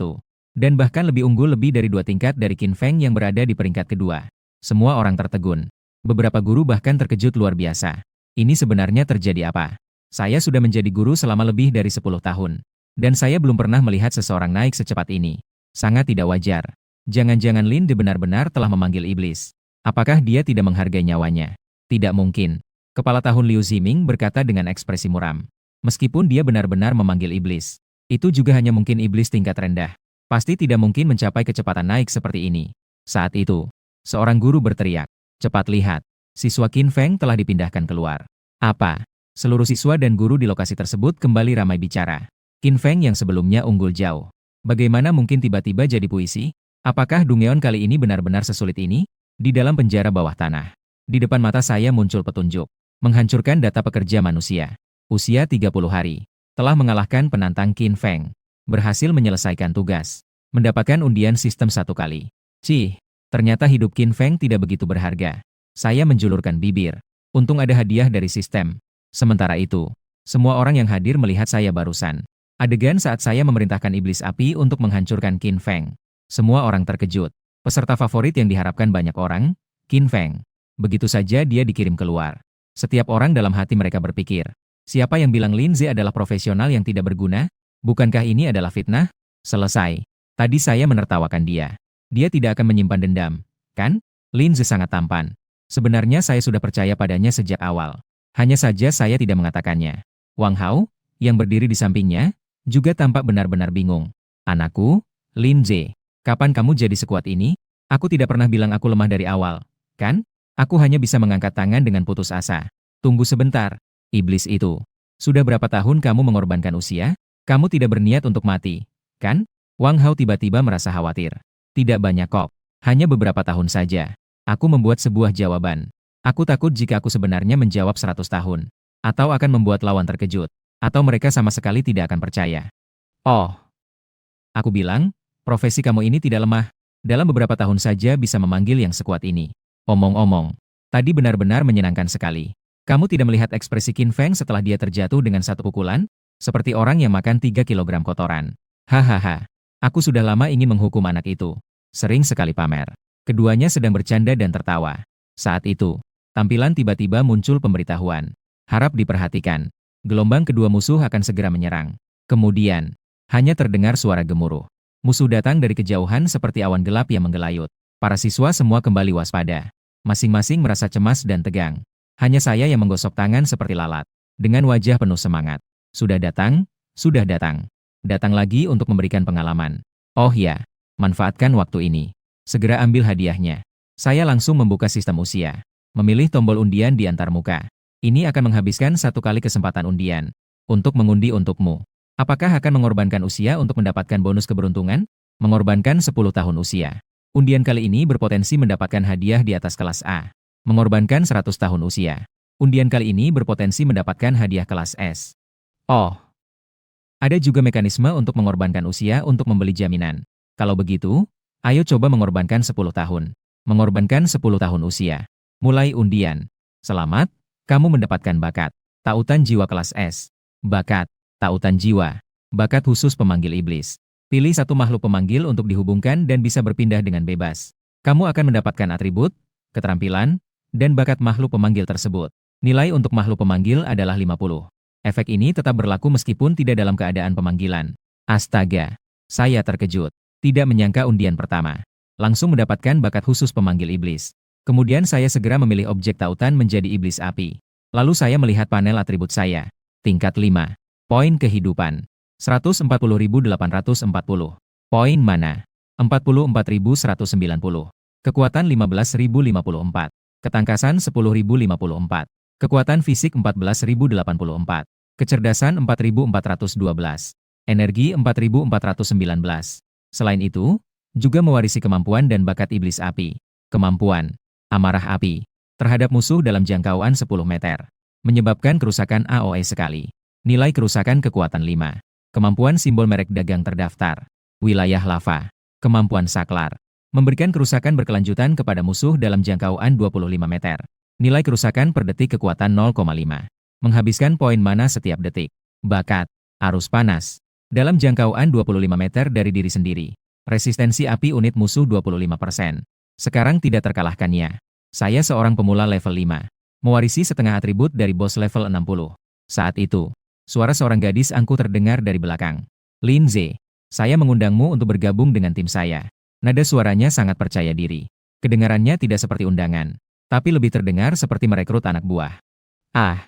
[SPEAKER 1] Dan bahkan lebih unggul lebih dari 2 tingkat dari Qin Feng yang berada di peringkat kedua. Semua orang tertegun. Beberapa guru bahkan terkejut luar biasa. Ini sebenarnya terjadi apa? Saya sudah menjadi guru selama lebih dari 10 tahun. Dan saya belum pernah melihat seseorang naik secepat ini. Sangat tidak wajar. Jangan-jangan Lin Ze benar-benar telah memanggil iblis. Apakah dia tidak menghargai nyawanya? Tidak mungkin. Kepala tahun Liu Ziming berkata dengan ekspresi muram. Meskipun dia benar-benar memanggil iblis, itu juga hanya mungkin iblis tingkat rendah. Pasti tidak mungkin mencapai kecepatan naik seperti ini. Saat itu, seorang guru berteriak, "Cepat lihat, siswa Qin Feng telah dipindahkan keluar." Apa? Seluruh siswa dan guru di lokasi tersebut kembali ramai bicara. Qin Feng yang sebelumnya unggul jauh. Bagaimana mungkin tiba-tiba jadi puisi? Apakah Dungeon kali ini benar-benar sesulit ini? Di dalam penjara bawah tanah. Di depan mata saya muncul petunjuk. Menghancurkan data pekerja manusia. Usia 30 hari. Telah mengalahkan penantang Qin Feng. Berhasil menyelesaikan tugas. Mendapatkan undian sistem 1 kali. Cih, ternyata hidup Qin Feng tidak begitu berharga. Saya menjulurkan bibir. Untung ada hadiah dari sistem. Sementara itu, semua orang yang hadir melihat saya barusan. Adegan saat saya memerintahkan iblis api untuk menghancurkan Qin Feng. Semua orang terkejut. Peserta favorit yang diharapkan banyak orang, Qin Feng. Begitu saja dia dikirim keluar. Setiap orang dalam hati mereka berpikir, siapa yang bilang Lin Ze adalah profesional yang tidak berguna? Bukankah ini adalah fitnah? Selesai. Tadi saya menertawakan dia. Dia tidak akan menyimpan dendam, kan? Lin Ze sangat tampan. Sebenarnya saya sudah percaya padanya sejak awal. Hanya saja saya tidak mengatakannya. Wang Hao, yang berdiri di sampingnya, juga tampak benar-benar bingung. Anakku, Lin Ze, kapan kamu jadi sekuat ini? Aku tidak pernah bilang aku lemah dari awal, kan? Aku hanya bisa mengangkat tangan dengan putus asa. Tunggu sebentar, iblis itu. Sudah berapa tahun kamu mengorbankan usia? Kamu tidak berniat untuk mati, kan? Wang Hao tiba-tiba merasa khawatir. Tidak banyak kok, hanya beberapa tahun saja. Aku membuat sebuah jawaban. Aku takut jika aku sebenarnya menjawab 100 tahun. Atau akan membuat lawan terkejut. Atau mereka sama sekali tidak akan percaya. Oh, aku bilang, profesi kamu ini tidak lemah. Dalam beberapa tahun saja bisa memanggil yang sekuat ini. Omong-omong, tadi benar-benar menyenangkan sekali. Kamu tidak melihat ekspresi Qin Feng setelah dia terjatuh dengan satu pukulan? Seperti orang yang makan 3 kilogram kotoran. Hahaha, aku sudah lama ingin menghukum anak itu. Sering sekali pamer. Keduanya sedang bercanda dan tertawa. Saat itu, tampilan tiba-tiba muncul pemberitahuan. Harap diperhatikan. Gelombang kedua musuh akan segera menyerang. Kemudian, hanya terdengar suara gemuruh. Musuh datang dari kejauhan seperti awan gelap yang menggelayut. Para siswa semua kembali waspada. Masing-masing merasa cemas dan tegang. Hanya saya yang menggosok tangan seperti lalat. Dengan wajah penuh semangat. Sudah datang, sudah datang. Datang lagi untuk memberikan pengalaman. Oh ya, manfaatkan waktu ini. Segera ambil hadiahnya. Saya langsung membuka sistem usia. Memilih tombol undian di antar muka. Ini akan menghabiskan 1 kali kesempatan undian. Untuk mengundi untukmu. Apakah akan mengorbankan usia untuk mendapatkan bonus keberuntungan? Mengorbankan 10 tahun usia. Undian kali ini berpotensi mendapatkan hadiah di atas kelas A. Mengorbankan 100 tahun usia. Undian kali ini berpotensi mendapatkan hadiah kelas S. Oh, ada juga mekanisme untuk mengorbankan usia untuk membeli jaminan. Kalau begitu, ayo coba mengorbankan 10 tahun. Mengorbankan 10 tahun usia. Mulai undian. Selamat, kamu mendapatkan bakat. Tautan jiwa kelas S. Bakat. Tautan jiwa. Bakat khusus pemanggil iblis. Pilih satu makhluk pemanggil untuk dihubungkan dan bisa berpindah dengan bebas. Kamu akan mendapatkan atribut, keterampilan, dan bakat makhluk pemanggil tersebut. Nilai untuk makhluk pemanggil adalah 50. Efek ini tetap berlaku meskipun tidak dalam keadaan pemanggilan. Astaga, saya terkejut. Tidak menyangka undian pertama. Langsung mendapatkan bakat khusus pemanggil iblis. Kemudian saya segera memilih objek tautan menjadi iblis api. Lalu saya melihat panel atribut saya. Tingkat 5. Poin kehidupan. 140.840. Poin mana? 44.190. Kekuatan 15.054. Ketangkasan 10.054. Kekuatan fisik 14.084. Kecerdasan 4.412. Energi 4.419. Selain itu, juga mewarisi kemampuan dan bakat iblis api. Kemampuan. Amarah api. Terhadap musuh dalam jangkauan 10 meter. Menyebabkan kerusakan AOE sekali. Nilai kerusakan kekuatan 5. Kemampuan simbol merek dagang terdaftar. Wilayah lava. Kemampuan saklar. Memberikan kerusakan berkelanjutan kepada musuh dalam jangkauan 25 meter. Nilai kerusakan per detik kekuatan 0,5. Menghabiskan poin mana setiap detik. Bakat. Arus panas. Dalam jangkauan 25 meter dari diri sendiri. Resistensi api unit musuh 25%. Sekarang tidak terkalahkannya. Saya seorang pemula level 5. Mewarisi setengah atribut dari bos level 60. Saat itu, suara seorang gadis angkuh terdengar dari belakang. Lin Ze, saya mengundangmu untuk bergabung dengan tim saya. Nada suaranya sangat percaya diri. Kedengarannya tidak seperti undangan, tapi lebih terdengar seperti merekrut anak buah. Ah,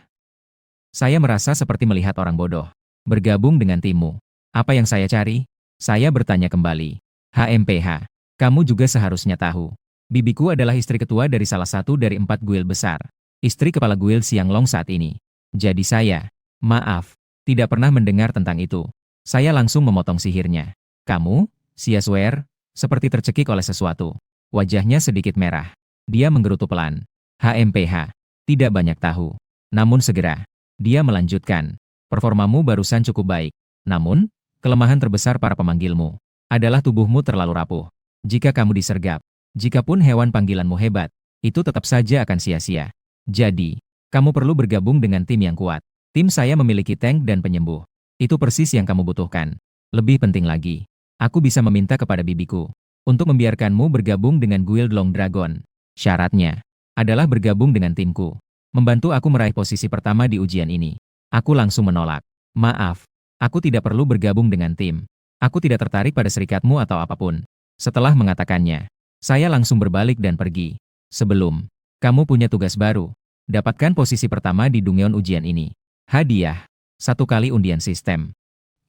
[SPEAKER 1] saya merasa seperti melihat orang bodoh. Bergabung dengan timmu. Apa yang saya cari? Saya bertanya kembali. HMPH, kamu juga seharusnya tahu. Bibiku adalah istri ketua dari salah satu dari 4 guild besar. Istri kepala guild Xianglong saat ini. Jadi saya, maaf, tidak pernah mendengar tentang itu. Saya langsung memotong sihirnya. Kamu, Xia Suer, seperti tercekik oleh sesuatu. Wajahnya sedikit merah. Dia menggerutu pelan. HMPH, tidak banyak tahu. Namun segera, dia melanjutkan. Performamu barusan cukup baik. Namun, kelemahan terbesar para pemanggilmu adalah tubuhmu terlalu rapuh. Jika kamu disergap, jikapun hewan panggilanmu hebat, itu tetap saja akan sia-sia. Jadi, kamu perlu bergabung dengan tim yang kuat. Tim saya memiliki tank dan penyembuh. Itu persis yang kamu butuhkan. Lebih penting lagi, aku bisa meminta kepada bibiku untuk membiarkanmu bergabung dengan Guild Long Dragon. Syaratnya adalah bergabung dengan timku, membantu aku meraih posisi pertama di ujian ini. Aku langsung menolak. Maaf, aku tidak perlu bergabung dengan tim. Aku tidak tertarik pada serikatmu atau apapun. Setelah mengatakannya, saya langsung berbalik dan pergi. Sebelum, kamu punya tugas baru. Dapatkan posisi pertama di Dungeon ujian ini. Hadiah, 1 kali undian sistem.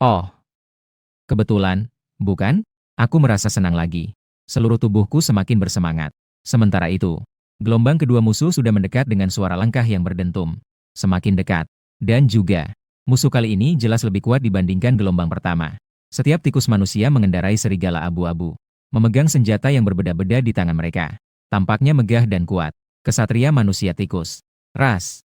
[SPEAKER 1] Oh, kebetulan, bukan? Aku merasa senang lagi. Seluruh tubuhku semakin bersemangat. Sementara itu, gelombang kedua musuh sudah mendekat dengan suara langkah yang berdentum. Semakin dekat. Dan juga, musuh kali ini jelas lebih kuat dibandingkan gelombang pertama. Setiap tikus manusia mengendarai serigala abu-abu, memegang senjata yang berbeda-beda di tangan mereka. Tampaknya megah dan kuat. Kesatria manusia tikus. Ras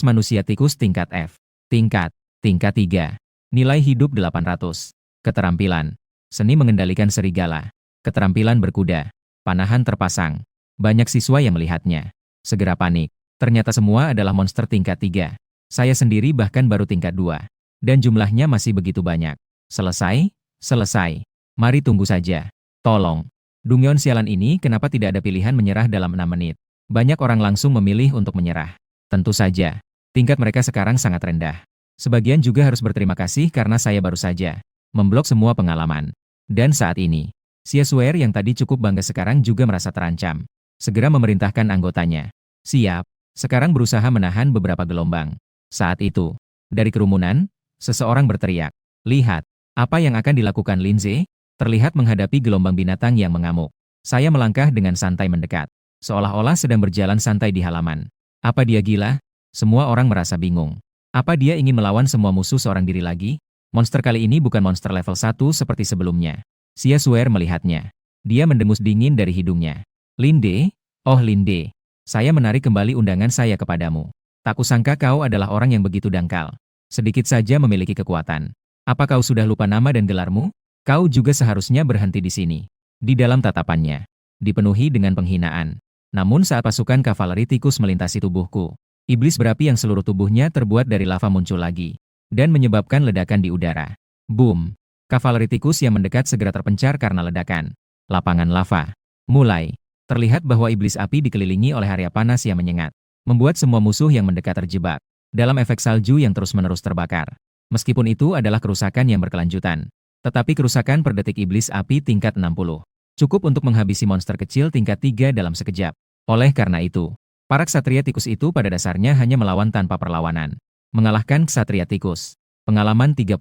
[SPEAKER 1] manusia tikus tingkat F. Tingkat 3. Nilai hidup 800. Keterampilan, seni mengendalikan serigala. Keterampilan berkuda. Panahan terpasang. Banyak siswa yang melihatnya segera panik. Ternyata semua adalah monster tingkat 3. Saya sendiri bahkan baru tingkat 2. Dan jumlahnya masih begitu banyak. Selesai? Selesai. Mari tunggu saja. Tolong. Dungeon sialan ini kenapa tidak ada pilihan menyerah dalam 6 menit? Banyak orang langsung memilih untuk menyerah. Tentu saja. Tingkat mereka sekarang sangat rendah. Sebagian juga harus berterima kasih karena saya baru saja memblok semua pengalaman. Dan saat ini, Xia Suer yang tadi cukup bangga sekarang juga merasa terancam. Segera memerintahkan anggotanya. Siap. Sekarang berusaha menahan beberapa gelombang. Saat itu, dari kerumunan, seseorang berteriak. Lihat, apa yang akan dilakukan Linze? Terlihat menghadapi gelombang binatang yang mengamuk. Saya melangkah dengan santai mendekat. Seolah-olah sedang berjalan santai di halaman. Apa dia gila? Semua orang merasa bingung. Apa dia ingin melawan semua musuh seorang diri lagi? Monster kali ini bukan monster level 1 seperti sebelumnya. Xia Suer melihatnya. Dia mendengus dingin dari hidungnya. Linde? Oh Linde. Saya menarik kembali undangan saya kepadamu. Tak kusangka kau adalah orang yang begitu dangkal. Sedikit saja memiliki kekuatan. Apa kau sudah lupa nama dan gelarmu? Kau juga seharusnya berhenti di sini. Di dalam tatapannya, dipenuhi dengan penghinaan. Namun saat pasukan kavaleri tikus melintasi tubuhku, iblis berapi yang seluruh tubuhnya terbuat dari lava muncul lagi, dan menyebabkan ledakan di udara. Boom! Kavaleri tikus yang mendekat segera terpencar karena ledakan. Lapangan lava. Mulai. Terlihat bahwa iblis api dikelilingi oleh area panas yang menyengat, membuat semua musuh yang mendekat terjebak dalam efek salju yang terus-menerus terbakar. Meskipun itu adalah kerusakan yang berkelanjutan, tetapi kerusakan per detik iblis api tingkat 60 cukup untuk menghabisi monster kecil tingkat 3 dalam sekejap. Oleh karena itu, para ksatria tikus itu pada dasarnya hanya melawan tanpa perlawanan. Mengalahkan ksatria tikus. Pengalaman 30.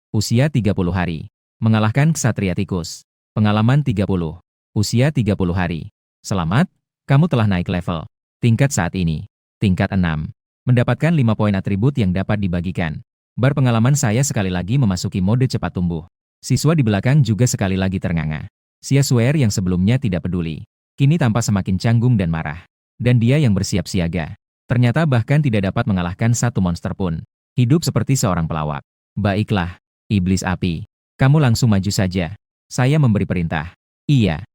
[SPEAKER 1] Usia 30 hari. Mengalahkan ksatria tikus. Pengalaman 30. Usia 30 hari. Selamat, kamu telah naik level. Tingkat saat ini. Tingkat 6. Mendapatkan 5 poin atribut yang dapat dibagikan. Bar pengalaman saya sekali lagi memasuki mode cepat tumbuh. Siswa di belakang juga sekali lagi ternganga. Xia Suer yang sebelumnya tidak peduli, kini tampak semakin canggung dan marah. Dan dia yang bersiap siaga. Ternyata bahkan tidak dapat mengalahkan satu monster pun. Hidup seperti seorang pelawak. Baiklah, iblis api. Kamu langsung maju saja. Saya memberi perintah. Iya.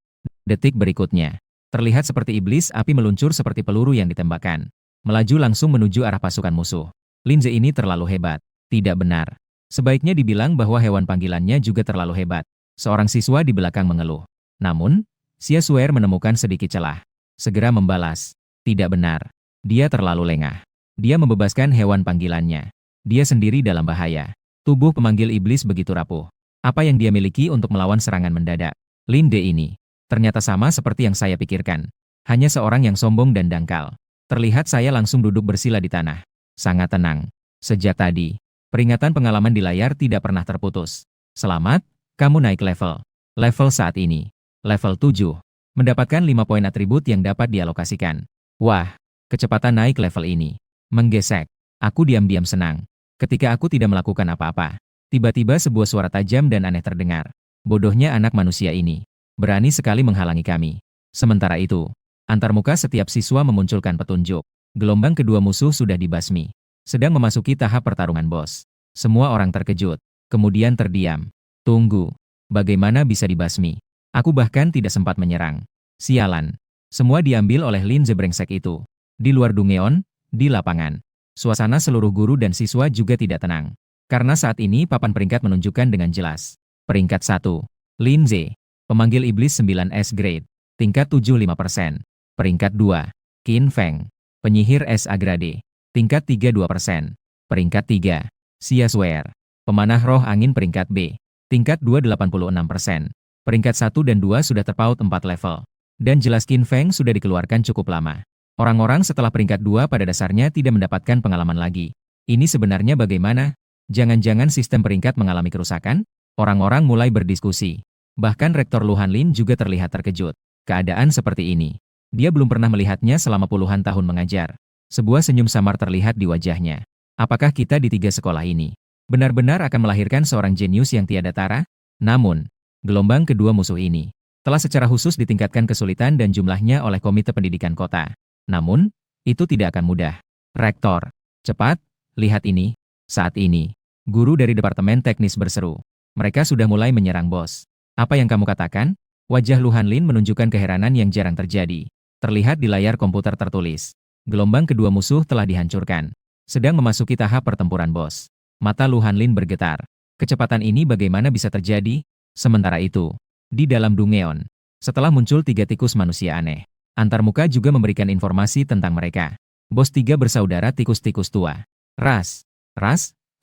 [SPEAKER 1] Detik berikutnya. Terlihat seperti iblis api meluncur seperti peluru yang ditembakkan. Melaju langsung menuju arah pasukan musuh. Linze ini terlalu hebat. Tidak benar. Sebaiknya dibilang bahwa hewan panggilannya juga terlalu hebat. Seorang siswa di belakang mengeluh. Namun, Xia Suer menemukan sedikit celah. Segera membalas. Tidak benar. Dia terlalu lengah. Dia membebaskan hewan panggilannya. Dia sendiri dalam bahaya. Tubuh pemanggil iblis begitu rapuh. Apa yang dia miliki untuk melawan serangan mendadak? Linde ini ternyata sama seperti yang saya pikirkan. Hanya seorang yang sombong dan dangkal. Terlihat saya langsung duduk bersila di tanah. Sangat tenang. Sejak tadi, peringatan pengalaman di layar tidak pernah terputus. Selamat, kamu naik level. Level saat ini. Level 7. Mendapatkan 5 poin atribut yang dapat dialokasikan. Wah, kecepatan naik level ini. Menggesek. Aku diam-diam senang. Ketika aku tidak melakukan apa-apa. Tiba-tiba sebuah suara tajam dan aneh terdengar. Bodohnya anak manusia ini. Berani sekali menghalangi kami. Sementara itu, antarmuka setiap siswa memunculkan petunjuk. Gelombang kedua musuh sudah dibasmi. Sedang memasuki tahap pertarungan bos. Semua orang terkejut. Kemudian terdiam. Tunggu. Bagaimana bisa dibasmi? Aku bahkan tidak sempat menyerang. Sialan. Semua diambil oleh Lin Ze brengsek itu. Di luar Dungeon, di lapangan. Suasana seluruh guru dan siswa juga tidak tenang. Karena saat ini papan peringkat menunjukkan dengan jelas. Peringkat 1. Lin Ze. Pemanggil iblis 9S grade. Tingkat 75%. Peringkat 2. Qin Feng. Penyihir S Agrade. Tingkat 32%. Peringkat 3. Xia Swear. Pemanah roh angin peringkat B. Tingkat 2 86%. Peringkat 1 dan 2 sudah terpaut 4 level. Dan jelas Qin Feng sudah dikeluarkan cukup lama. Orang-orang setelah peringkat 2 pada dasarnya tidak mendapatkan pengalaman lagi. Ini sebenarnya bagaimana? Jangan-jangan sistem peringkat mengalami kerusakan? Orang-orang mulai berdiskusi. Bahkan Rektor Lu Hanlin juga terlihat terkejut. Keadaan seperti ini. Dia belum pernah melihatnya selama puluhan tahun mengajar. Sebuah senyum samar terlihat di wajahnya. Apakah kita di 3 sekolah ini benar-benar akan melahirkan seorang jenius yang tiada tara? Namun, gelombang kedua musuh ini telah secara khusus ditingkatkan kesulitan dan jumlahnya oleh Komite Pendidikan Kota. Namun, itu tidak akan mudah. Rektor, cepat, lihat ini. Saat ini, guru dari Departemen Teknis berseru. Mereka sudah mulai menyerang bos. Apa yang kamu katakan? Wajah Lu Hanlin menunjukkan keheranan yang jarang terjadi. Terlihat di layar komputer tertulis. Gelombang kedua musuh telah dihancurkan. Sedang memasuki tahap pertempuran bos. Mata Lu Hanlin bergetar. Kecepatan ini bagaimana bisa terjadi? Sementara itu, di dalam Dungeon, setelah muncul 3 tikus manusia aneh, antarmuka juga memberikan informasi tentang mereka. Bos 3 bersaudara tikus-tikus tua. Ras,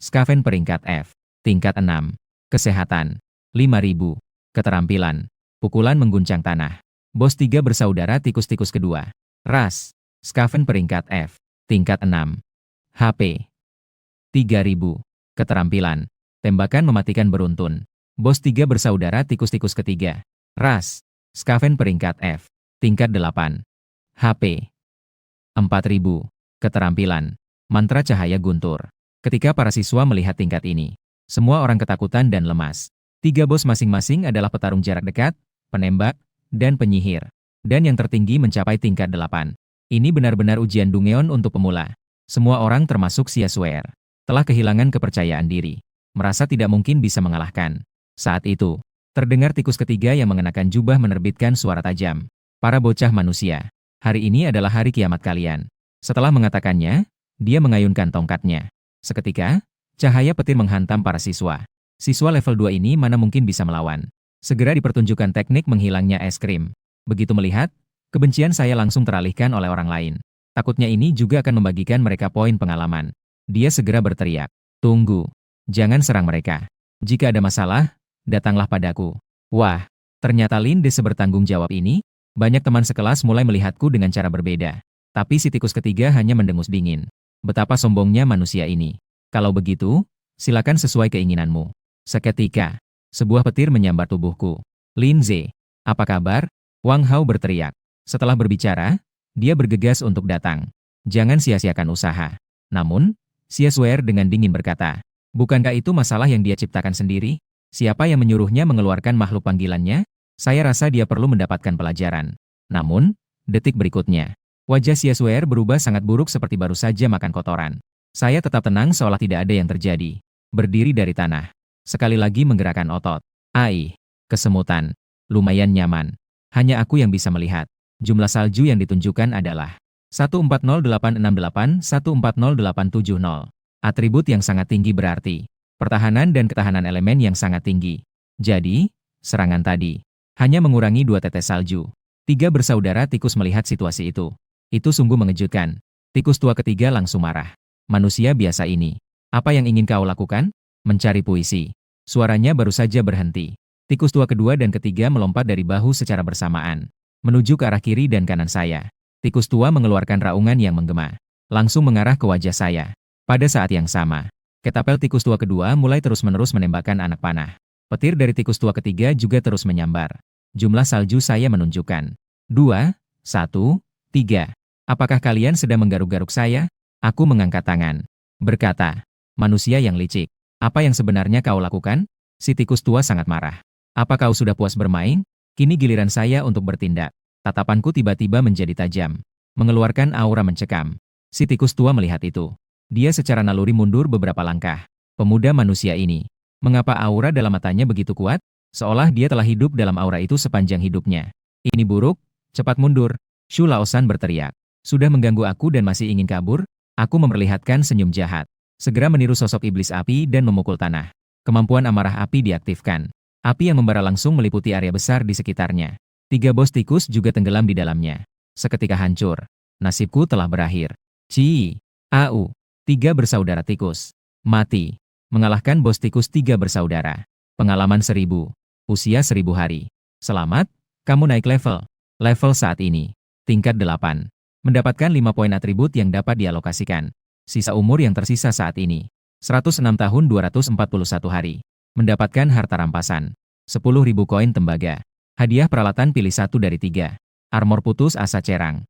[SPEAKER 1] Skaven peringkat F. Tingkat 6. Kesehatan. 5.000. Keterampilan. Pukulan mengguncang tanah. Bos 3 bersaudara tikus-tikus kedua. Ras. Skaven peringkat F. Tingkat 6. HP. 3.000. Keterampilan. Tembakan mematikan beruntun. Bos 3 bersaudara tikus-tikus ketiga. Ras. Skaven peringkat F. Tingkat 8. HP. 4.000. Keterampilan. Mantra cahaya guntur. Ketika para siswa melihat tingkat ini, semua orang ketakutan dan lemas. 3 bos masing-masing adalah petarung jarak dekat, penembak, dan penyihir. Dan yang tertinggi mencapai tingkat 8. Ini benar-benar ujian Dungeon untuk pemula. Semua orang termasuk Xia Swear telah kehilangan kepercayaan diri. Merasa tidak mungkin bisa mengalahkan. Saat itu, terdengar tikus ketiga yang mengenakan jubah menerbitkan suara tajam. Para bocah manusia, hari ini adalah hari kiamat kalian. Setelah mengatakannya, dia mengayunkan tongkatnya. Seketika, cahaya petir menghantam para siswa. Siswa level 2 ini mana mungkin bisa melawan. Segera dipertunjukkan teknik menghilangnya es krim. Begitu melihat, kebencian saya langsung teralihkan oleh orang lain. Takutnya ini juga akan membagikan mereka poin pengalaman. Dia segera berteriak, "Tunggu, jangan serang mereka. Jika ada masalah, datanglah padaku." Wah, ternyata Lin Dese bertanggung jawab ini. Banyak teman sekelas mulai melihatku dengan cara berbeda. Tapi si tikus ketiga hanya mendengus dingin. Betapa sombongnya manusia ini. Kalau begitu, silakan sesuai keinginanmu. Seketika, sebuah petir menyambar tubuhku. Lin Ze, apa kabar? Wang Hao berteriak. Setelah berbicara, dia bergegas untuk datang. Jangan sia-siakan usaha. Namun, Xia Swear dengan dingin berkata, bukankah itu masalah yang dia ciptakan sendiri? Siapa yang menyuruhnya mengeluarkan makhluk panggilannya? Saya rasa dia perlu mendapatkan pelajaran. Namun, detik berikutnya, wajah Xia Swear berubah sangat buruk seperti baru saja makan kotoran. Saya tetap tenang seolah tidak ada yang terjadi. Berdiri dari tanah. Sekali lagi menggerakkan otot. Kesemutan. Lumayan nyaman. Hanya aku yang bisa melihat. Jumlah salju yang ditunjukkan adalah 140868, 140870. Atribut yang sangat tinggi berarti pertahanan dan ketahanan elemen yang sangat tinggi. Jadi, serangan tadi hanya mengurangi 2 tetes salju. 3 bersaudara tikus melihat situasi itu. Itu sungguh mengejutkan. Tikus tua ketiga langsung marah. Manusia biasa ini. Apa yang ingin kau lakukan? Mencari puisi. Suaranya baru saja berhenti. Tikus tua kedua dan ketiga melompat dari bahu secara bersamaan. Menuju ke arah kiri dan kanan saya. Tikus tua mengeluarkan raungan yang menggema. Langsung mengarah ke wajah saya. Pada saat yang sama, ketapel tikus tua kedua mulai terus-menerus menembakkan anak panah. Petir dari tikus tua ketiga juga terus menyambar. Jumlah salju saya menunjukkan 2, 1, 3. Apakah kalian sedang menggaruk-garuk saya? Aku mengangkat tangan. Berkata, manusia yang licik. Apa yang sebenarnya kau lakukan? Si tikus tua sangat marah. Apa kau sudah puas bermain? Kini giliran saya untuk bertindak. Tatapanku tiba-tiba menjadi tajam. Mengeluarkan aura mencekam. Si tikus tua melihat itu. Dia secara naluri mundur beberapa langkah. Pemuda manusia ini. Mengapa aura dalam matanya begitu kuat? Seolah dia telah hidup dalam aura itu sepanjang hidupnya. Ini buruk, cepat mundur. Shu Laosan berteriak. Sudah mengganggu aku dan masih ingin kabur? Aku memperlihatkan senyum jahat. Segera meniru sosok iblis api dan memukul tanah. Kemampuan amarah api diaktifkan. Api yang membara langsung meliputi area besar di sekitarnya. 3 bos tikus juga tenggelam di dalamnya. Seketika hancur. Nasibku telah berakhir. Ci, au. 3 bersaudara tikus. Mati. Mengalahkan bos tikus 3 bersaudara. Pengalaman 1000. Usia 1000 hari. Selamat, kamu naik level. Level saat ini. Tingkat 8. Mendapatkan 5 poin atribut yang dapat dialokasikan. Sisa umur yang tersisa saat ini. 106 tahun 241 hari. Mendapatkan harta rampasan. 10.000 koin tembaga. Hadiah peralatan pilih 1 dari 3. Armor putus asa cerang.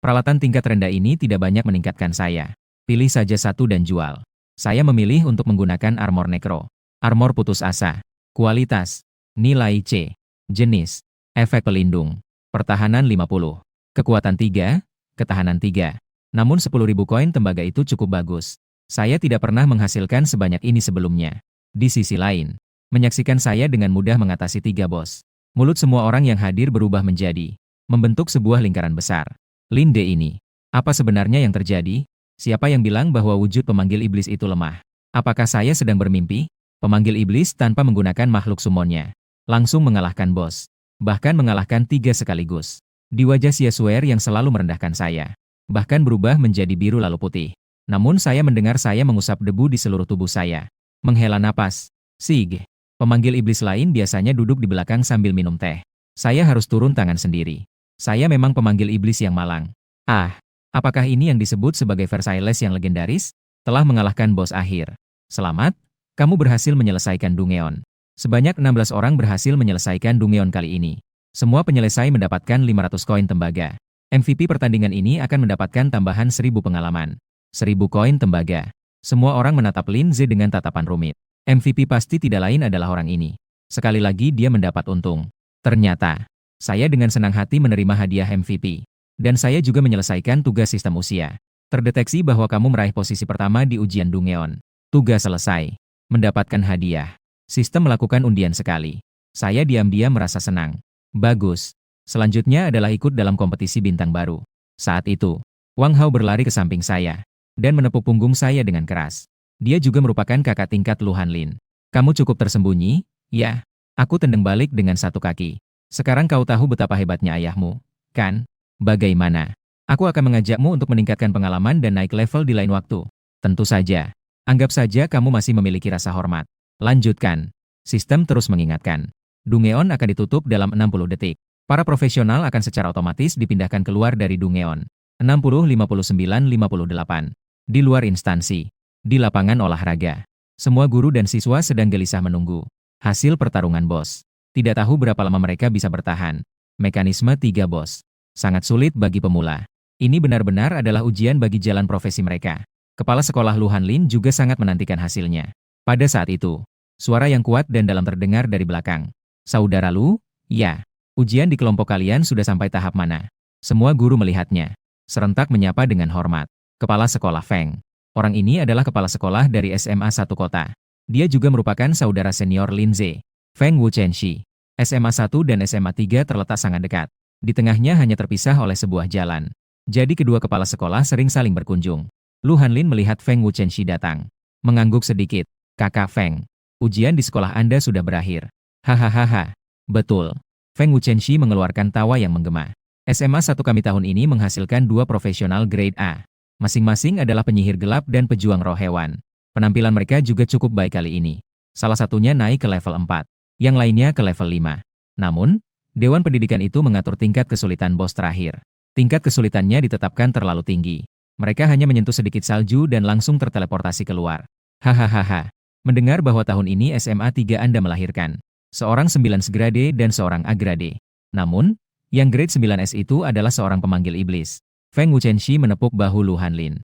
[SPEAKER 1] Peralatan tingkat rendah ini tidak banyak meningkatkan saya. Pilih saja 1 dan jual. Saya memilih untuk menggunakan armor nekro. Armor putus asa. Kualitas. Nilai C. Jenis. Efek pelindung. Pertahanan 50. Kekuatan 3. Ketahanan 3. Namun 10.000 koin tembaga itu cukup bagus. Saya tidak pernah menghasilkan sebanyak ini sebelumnya. Di sisi lain, menyaksikan saya dengan mudah mengatasi 3 bos. Mulut semua orang yang hadir berubah menjadi membentuk sebuah lingkaran besar. Linde ini. Apa sebenarnya yang terjadi? Siapa yang bilang bahwa wujud pemanggil iblis itu lemah? Apakah saya sedang bermimpi? Pemanggil iblis tanpa menggunakan makhluk summonnya. Langsung mengalahkan bos. Bahkan mengalahkan 3 sekaligus. Di wajah Siasuer yang selalu merendahkan saya. Bahkan berubah menjadi biru lalu putih. Namun saya mendengar saya mengusap debu di seluruh tubuh saya. Menghela napas. Sig. Pemanggil iblis lain biasanya duduk di belakang sambil minum teh. Saya harus turun tangan sendiri. Saya memang pemanggil iblis yang malang. Ah, apakah ini yang disebut sebagai Versailles yang legendaris? Telah mengalahkan bos akhir. Selamat, kamu berhasil menyelesaikan Dungeon. Sebanyak 16 orang berhasil menyelesaikan Dungeon kali ini. Semua penyelesai mendapatkan 500 koin tembaga. MVP pertandingan ini akan mendapatkan tambahan 1000 pengalaman. 1000 koin tembaga. Semua orang menatap Lin Ze dengan tatapan rumit. MVP pasti tidak lain adalah orang ini. Sekali lagi dia mendapat untung. Ternyata, saya dengan senang hati menerima hadiah MVP. Dan saya juga menyelesaikan tugas sistem usia. Terdeteksi bahwa kamu meraih posisi pertama di ujian Dungeon. Tugas selesai. Mendapatkan hadiah. Sistem melakukan undian sekali. Saya diam-diam merasa senang. Bagus. Selanjutnya adalah ikut dalam kompetisi bintang baru. Saat itu, Wang Hao berlari ke samping saya. Dan menepuk punggung saya dengan keras. Dia juga merupakan kakak tingkat Lu Hanlin. Kamu cukup tersembunyi? Ya. Aku tendang balik dengan satu kaki. Sekarang kau tahu betapa hebatnya ayahmu, kan? Bagaimana? Aku akan mengajakmu untuk meningkatkan pengalaman dan naik level di lain waktu. Tentu saja. Anggap saja kamu masih memiliki rasa hormat. Lanjutkan. Sistem terus mengingatkan. Dungeon akan ditutup dalam 60 detik. Para profesional akan secara otomatis dipindahkan keluar dari Dungeon. 60, 59, 58. Di luar instansi. Di lapangan olahraga. Semua guru dan siswa sedang gelisah menunggu hasil pertarungan bos. Tidak tahu berapa lama mereka bisa bertahan. Mekanisme 3 bos. Sangat sulit bagi pemula. Ini benar-benar adalah ujian bagi jalan profesi mereka. Kepala sekolah Lu Hanlin juga sangat menantikan hasilnya. Pada saat itu, suara yang kuat dan dalam terdengar dari belakang. Saudara Lu? Ya. Ujian di kelompok kalian sudah sampai tahap mana? Semua guru melihatnya. Serentak menyapa dengan hormat. Kepala sekolah Feng. Orang ini adalah kepala sekolah dari SMA 1 kota. Dia juga merupakan saudara senior Lin Ze. Feng Wuchenshi. SMA 1 dan SMA 3 terletak sangat dekat. Di tengahnya hanya terpisah oleh sebuah jalan. Jadi kedua kepala sekolah sering saling berkunjung. Lu Hanlin melihat Feng Wuchenshi datang. Mengangguk sedikit. Kakak Feng. Ujian di sekolah Anda sudah berakhir. Hahaha. Betul. Feng Wuchenshi mengeluarkan tawa yang menggema. SMA 1 kami tahun ini menghasilkan 2 profesional grade A. Masing-masing adalah penyihir gelap dan pejuang roh hewan. Penampilan mereka juga cukup baik kali ini. Salah satunya naik ke level 4. Yang lainnya ke level 5. Namun, Dewan Pendidikan itu mengatur tingkat kesulitan bos terakhir. Tingkat kesulitannya ditetapkan terlalu tinggi. Mereka hanya menyentuh sedikit salju dan langsung terteleportasi keluar. Hahaha. Mendengar bahwa tahun ini SMA 3 Anda melahirkan seorang 9 grade dan seorang A grade. Namun, yang grade 9S itu adalah seorang pemanggil iblis. Feng Wuchenxi menepuk bahu Lu Hanlin.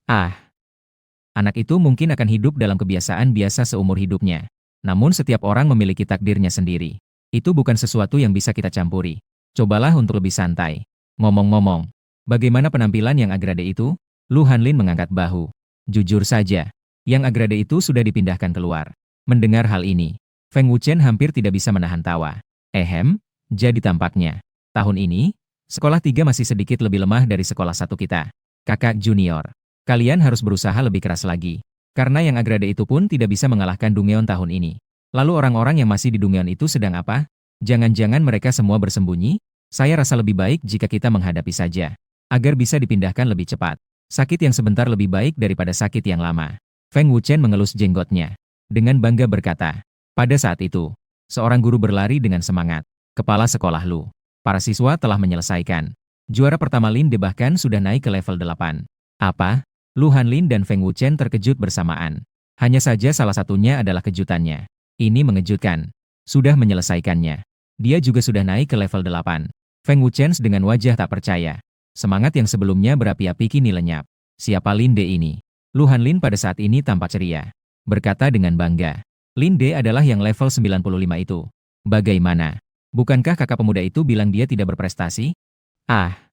[SPEAKER 1] Ah, anak itu mungkin akan hidup dalam kebiasaan biasa seumur hidupnya. Namun setiap orang memiliki takdirnya sendiri. Itu bukan sesuatu yang bisa kita campuri. Cobalah untuk lebih santai. Ngomong-ngomong, bagaimana penampilan yang agrade itu? Lu Hanlin mengangkat bahu. Jujur saja, yang agrade itu sudah dipindahkan keluar. Mendengar hal ini, Feng Wuchen hampir tidak bisa menahan tawa. Jadi tampaknya, tahun ini, sekolah 3 masih sedikit lebih lemah dari sekolah 1 kita. Kakak junior, kalian harus berusaha lebih keras lagi. Karena yang agrade itu pun tidak bisa mengalahkan Dungeon tahun ini. Lalu orang-orang yang masih di Dungeon itu sedang apa? Jangan-jangan mereka semua bersembunyi? Saya rasa lebih baik jika kita menghadapi saja. Agar bisa dipindahkan lebih cepat. Sakit yang sebentar lebih baik daripada sakit yang lama. Feng Wuchen mengelus jenggotnya. Dengan bangga berkata. Pada saat itu, seorang guru berlari dengan semangat. Kepala sekolah Lu. Para siswa telah menyelesaikan. Juara pertama Lin De bahkan sudah naik ke level 8. Apa? Lu Hanlin dan Feng Wuchen terkejut bersamaan. Hanya saja salah satunya adalah kejutannya. Ini mengejutkan. Sudah menyelesaikannya. Dia juga sudah naik ke level 8. Feng Wuchen dengan wajah tak percaya. Semangat yang sebelumnya berapi-api kini lenyap. Siapa Lin De ini? Lu Hanlin pada saat ini tampak ceria. Berkata dengan bangga. Lin De adalah yang level 95 itu. Bagaimana? Bukankah kakak pemuda itu bilang dia tidak berprestasi? Ah.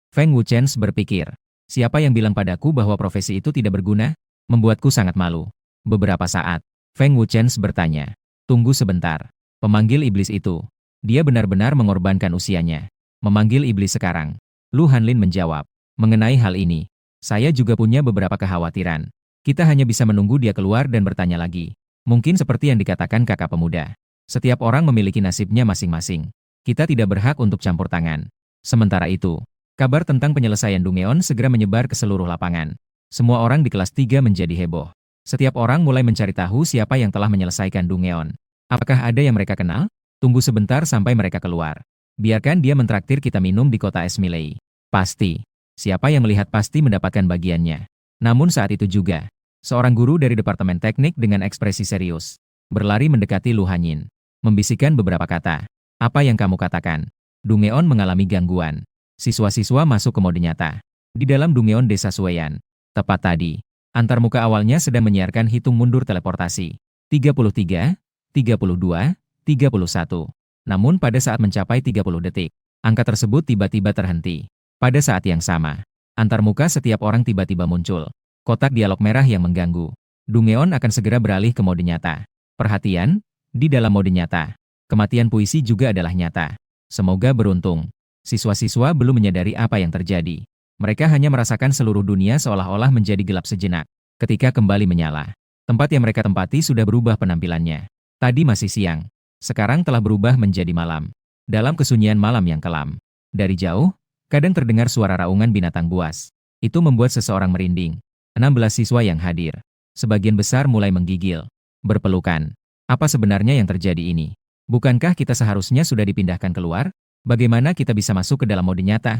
[SPEAKER 1] Feng Wuchen berpikir. Siapa yang bilang padaku bahwa profesi itu tidak berguna? Membuatku sangat malu. Beberapa saat, Feng Wuchen bertanya. Tunggu sebentar. Pemanggil iblis itu. Dia benar-benar mengorbankan usianya. Memanggil iblis sekarang. Lu Hanlin menjawab. Mengenai hal ini, saya juga punya beberapa kekhawatiran. Kita hanya bisa menunggu dia keluar dan bertanya lagi. Mungkin seperti yang dikatakan kakak pemuda. Setiap orang memiliki nasibnya masing-masing. Kita tidak berhak untuk campur tangan. Sementara itu, kabar tentang penyelesaian Dungeon segera menyebar ke seluruh lapangan. Semua orang di kelas 3 menjadi heboh. Setiap orang mulai mencari tahu siapa yang telah menyelesaikan Dungeon. Apakah ada yang mereka kenal? Tunggu sebentar sampai mereka keluar. Biarkan dia mentraktir kita minum di kota Esmilei. Pasti. Siapa yang melihat pasti mendapatkan bagiannya. Namun saat itu juga, seorang guru dari Departemen Teknik dengan ekspresi serius berlari mendekati Lu Hanyin, membisikkan beberapa kata. Apa yang kamu katakan? Dungeon mengalami gangguan. Siswa-siswa masuk ke mode nyata. Di dalam Dungeon Desa Sueyan. Tepat tadi, antarmuka awalnya sedang menyiarkan hitung mundur teleportasi. 33, 32, 31. Namun pada saat mencapai 30 detik, angka tersebut tiba-tiba terhenti. Pada saat yang sama, antarmuka setiap orang tiba-tiba muncul. Kotak dialog merah yang mengganggu. Dungeon akan segera beralih ke mode nyata. Perhatian, di dalam mode nyata, kematian puisi juga adalah nyata. Semoga beruntung. Siswa-siswa belum menyadari apa yang terjadi. Mereka hanya merasakan seluruh dunia seolah-olah menjadi gelap sejenak. Ketika kembali menyala, tempat yang mereka tempati sudah berubah penampilannya. Tadi masih siang, sekarang telah berubah menjadi malam. Dalam kesunyian malam yang kelam. Dari jauh, kadang terdengar suara raungan binatang buas. Itu membuat seseorang merinding. 16 siswa yang hadir. Sebagian besar mulai menggigil. Berpelukan. Apa sebenarnya yang terjadi ini? Bukankah kita seharusnya sudah dipindahkan keluar? Bagaimana kita bisa masuk ke dalam mode nyata?